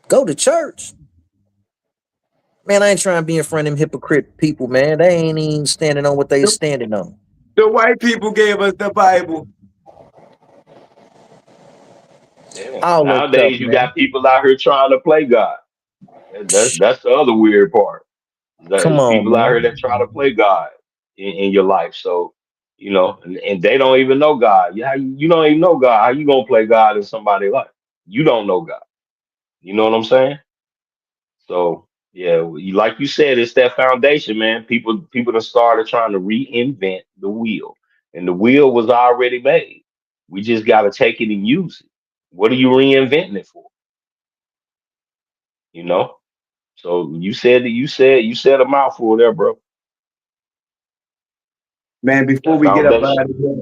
Go to church. Man, I ain't trying to be in front of them hypocrite people, man. They ain't even standing on what they standing on. The white people gave us the Bible. Yeah. All that stuff, Nowadays, you man. got people out here trying to play God. That's the other weird part. Come There's on, people out here man. that try to play God in your life. So, and they don't even know God. Yeah, you don't even know God. How you gonna play God in somebody's life? You don't know God. You know what I'm saying? So yeah, like you said, it's that foundation, man. People have started trying to reinvent the wheel, and the wheel was already made. We just got to take it and use it. What are you reinventing it for? You know. So you said a mouthful there, bro. Man, before That we get up foundation. out of here,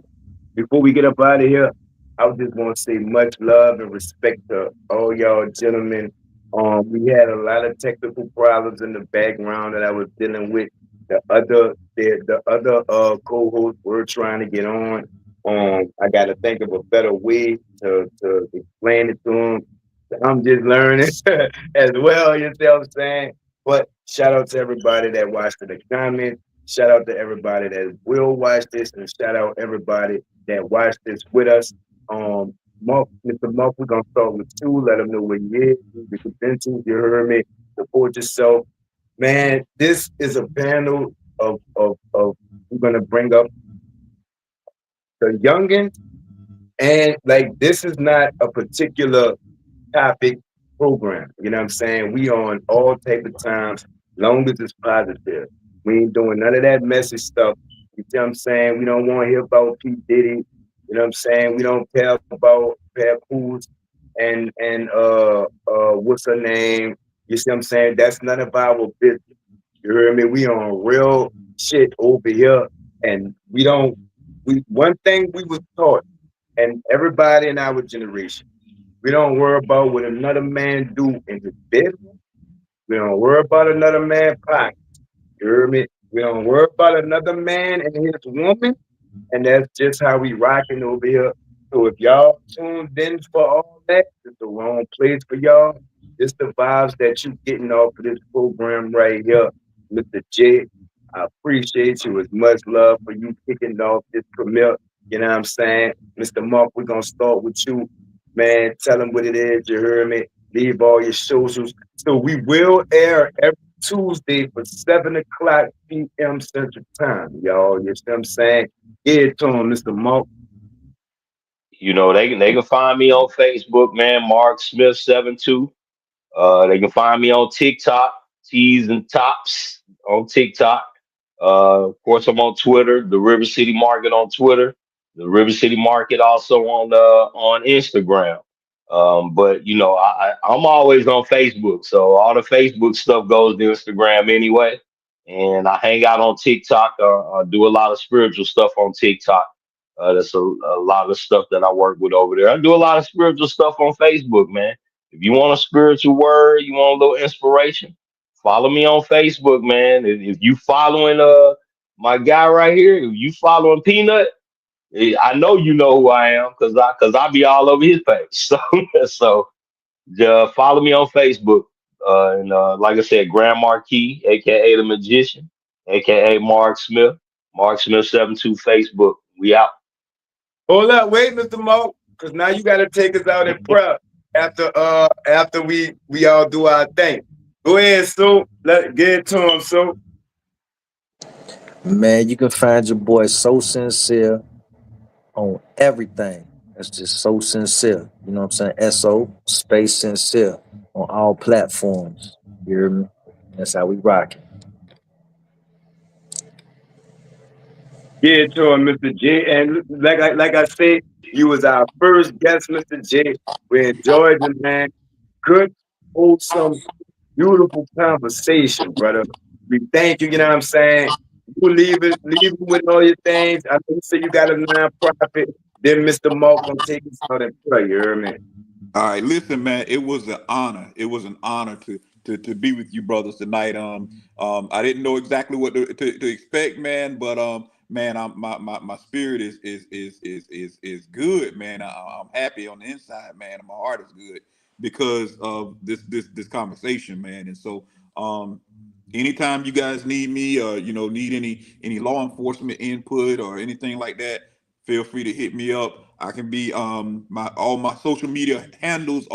before we get up out of here, I was just gonna say much love and respect to all y'all gentlemen. We had a lot of technical problems in the background that I was dealing with. The other co-hosts were trying to get on. I got to think of a better way to explain it to them. I'm just learning as well. You see what I'm saying? But shout out to everybody that watched the comments. Shout out to everybody that will watch this, and shout out everybody that watched this with us. Mr. Muff, we're gonna start with you. Let them know where you is, the credentials. You heard me. support yourself. Man, this is a panel of we're gonna bring up the youngins, and like this is not a particular topic program. You know what I'm saying? We on all type of times, long as it's positive. We ain't doing none of that messy stuff. You see what I'm saying? We don't want to hear about P. Diddy. You know what I'm saying? We don't care about Papoose and what's her name? You see what I'm saying? That's none of our business. You hear me? We on real shit over here. And we one thing we was taught, and everybody in our generation, we don't worry about what another man do in his bedroom. We don't worry about another man pocket. You hear me? We don't worry about another man and his woman. And that's just how we rocking over here. So if y'all tuned in for all that, it's the wrong place for y'all. It's the vibes that you getting off of this program right here, Mr. J. I appreciate you as much love for you kicking off this premiere. You know what I'm saying? Mr. Mark, we're gonna start with you. Man, tell them what it is, you heard me. Leave all your socials. So we will air every Tuesday for 7 o'clock p.m. Central Time, y'all. You see what I'm saying? Get it to him, Mr. Mark. You know, they can find me on Facebook, man, Mark Smith 72. They can find me on TikTok, Tees and Tops on TikTok. Of course, I'm on Twitter, the River City Market on Twitter, the River City Market also on Instagram. But you know, I'm always on Facebook, so all the Facebook stuff goes to Instagram anyway. And I hang out on TikTok. I do a lot of spiritual stuff on TikTok. That's a lot of stuff that I work with over there. I do a lot of spiritual stuff on Facebook, man. If you want a spiritual word, you want a little inspiration, follow me on Facebook, man. If you following my guy right here, if you following Peanut, I know you know who I am because I be all over his page. So follow me on Facebook. And like I said, Grand Marquis, aka the Magician, aka Mark Smith, Mark Smith 72 Facebook. We out. Hold up, wait, Mr. Mark, because now you gotta take us out in prayer after we all do our thing. Go ahead, so let get it to him, so. Man, you can find your boy So Sincere on everything. That's just So Sincere. You know what I'm saying? SO space sincere on all platforms. You hear me? That's how we rock it. Get it to him, Mr. J. And like I said, you was our first guest, Mr. J. We enjoyed it, man. Good, wholesome, beautiful conversation, brother. We thank you, you know what I'm saying? You leave it with all your things. I know you say you got a nonprofit. Then Mr. Mark gonna take us out and pray, you hear me? All right, listen, man. It was an honor. It was an honor to be with you brothers tonight. I didn't know exactly what to expect, man. But man, my spirit is good, man. I'm happy on the inside, man. And my heart is good because of this conversation, man. And so, anytime you guys need me, or need any law enforcement input or anything like that, feel free to hit me up. I can be my all my social media handles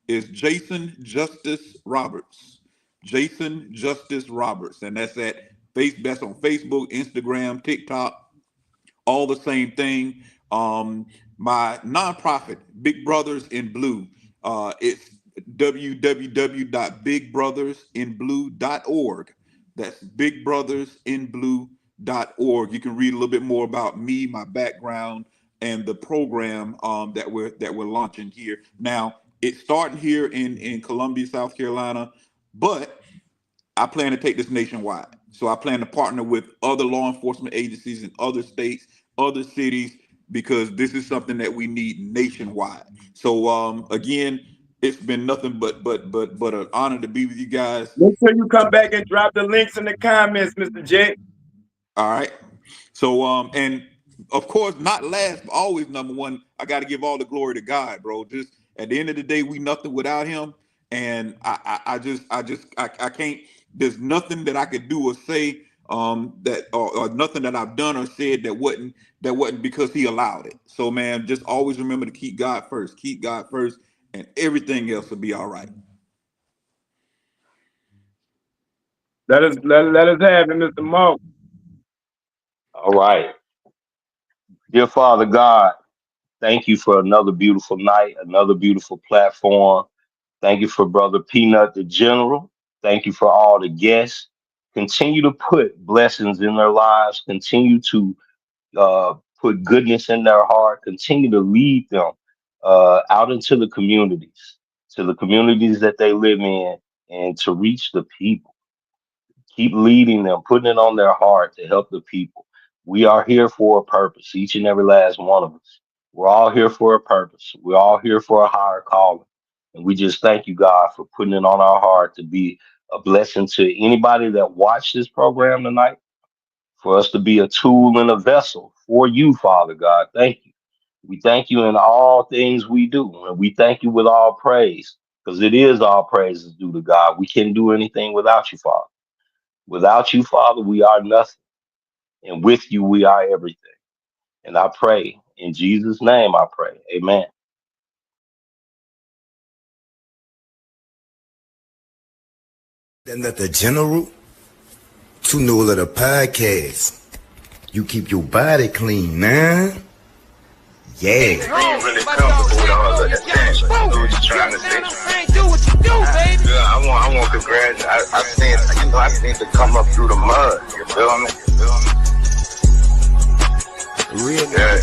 is Jason Justice Roberts. Jason Justice Roberts. And that's on Facebook, Instagram, TikTok, all the same thing. My nonprofit, Big Brothers in Blue, it's www.bigbbrothersinblue.org. That's bigbbrothersinblue.org. You can read a little bit more about me, my background, and the program that we're launching here. Now, it's starting here in Columbia, South Carolina, but I plan to take this nationwide. So I plan to partner with other law enforcement agencies in other states, other cities, because this is something that we need nationwide. So again, it's been nothing but an honor to be with you guys. Make sure you come back and drop the links in the comments, Mr. J. All right. So and of course, not last, but always number one, I got to give all the glory to God, bro. Just at the end of the day, we nothing without him. And I can't, there's nothing that I could do or say that or nothing that I've done or said that wasn't because he allowed it. So man, just always remember to keep God first, and everything else will be all right. Let us have it, Mr. Mark. All right. Dear Father God, thank you for another beautiful night, another beautiful platform. Thank you for Brother Peanut, the General. Thank you for all the guests. Continue to put blessings in their lives. Continue to put goodness in their heart. Continue to lead them out into the communities, to the communities that they live in, and to reach the people. Keep leading them, putting it on their heart to help the people. We are here for a purpose, each and every last one of us. We're all here for a purpose. We're all here for a higher calling. And we just thank you, God, for putting it on our heart to be a blessing to anybody that watched this program tonight, for us to be a tool and a vessel for you, Father God. Thank you. We thank you in all things we do. And we thank you with all praise, because it is all praises due to God. We can't do anything without you, Father. Without you, Father, we are nothing. And with you, we are everything. And I pray in Jesus' name, I pray. Amen. Then let the General to know of the podcast. You keep your body clean, man. Yeah. Really comfortable with all of that thing. What you trying to say? Yeah, I want to congratulate. I seen to come up through the mud. You feel me? Real. Yeah.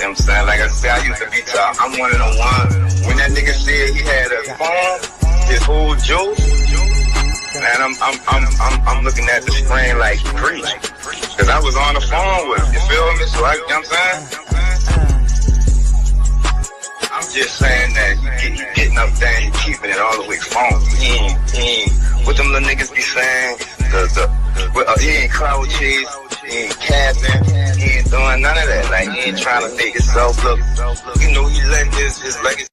I'm saying, like I said, I used to be top. I'm one of the ones. When that nigga said he had a phone, his whole joke. Man, I'm looking at the screen like he preached. Cause I was on the phone with him. You feel me? So you know what I'm saying? I'm just saying that he getting up there and he keeping it all the way phone. He ain't what them little niggas be saying. He ain't cloud chase. He ain't capping. He ain't doing none of that. Like he ain't trying to make himself look. You know, he letting his legacy.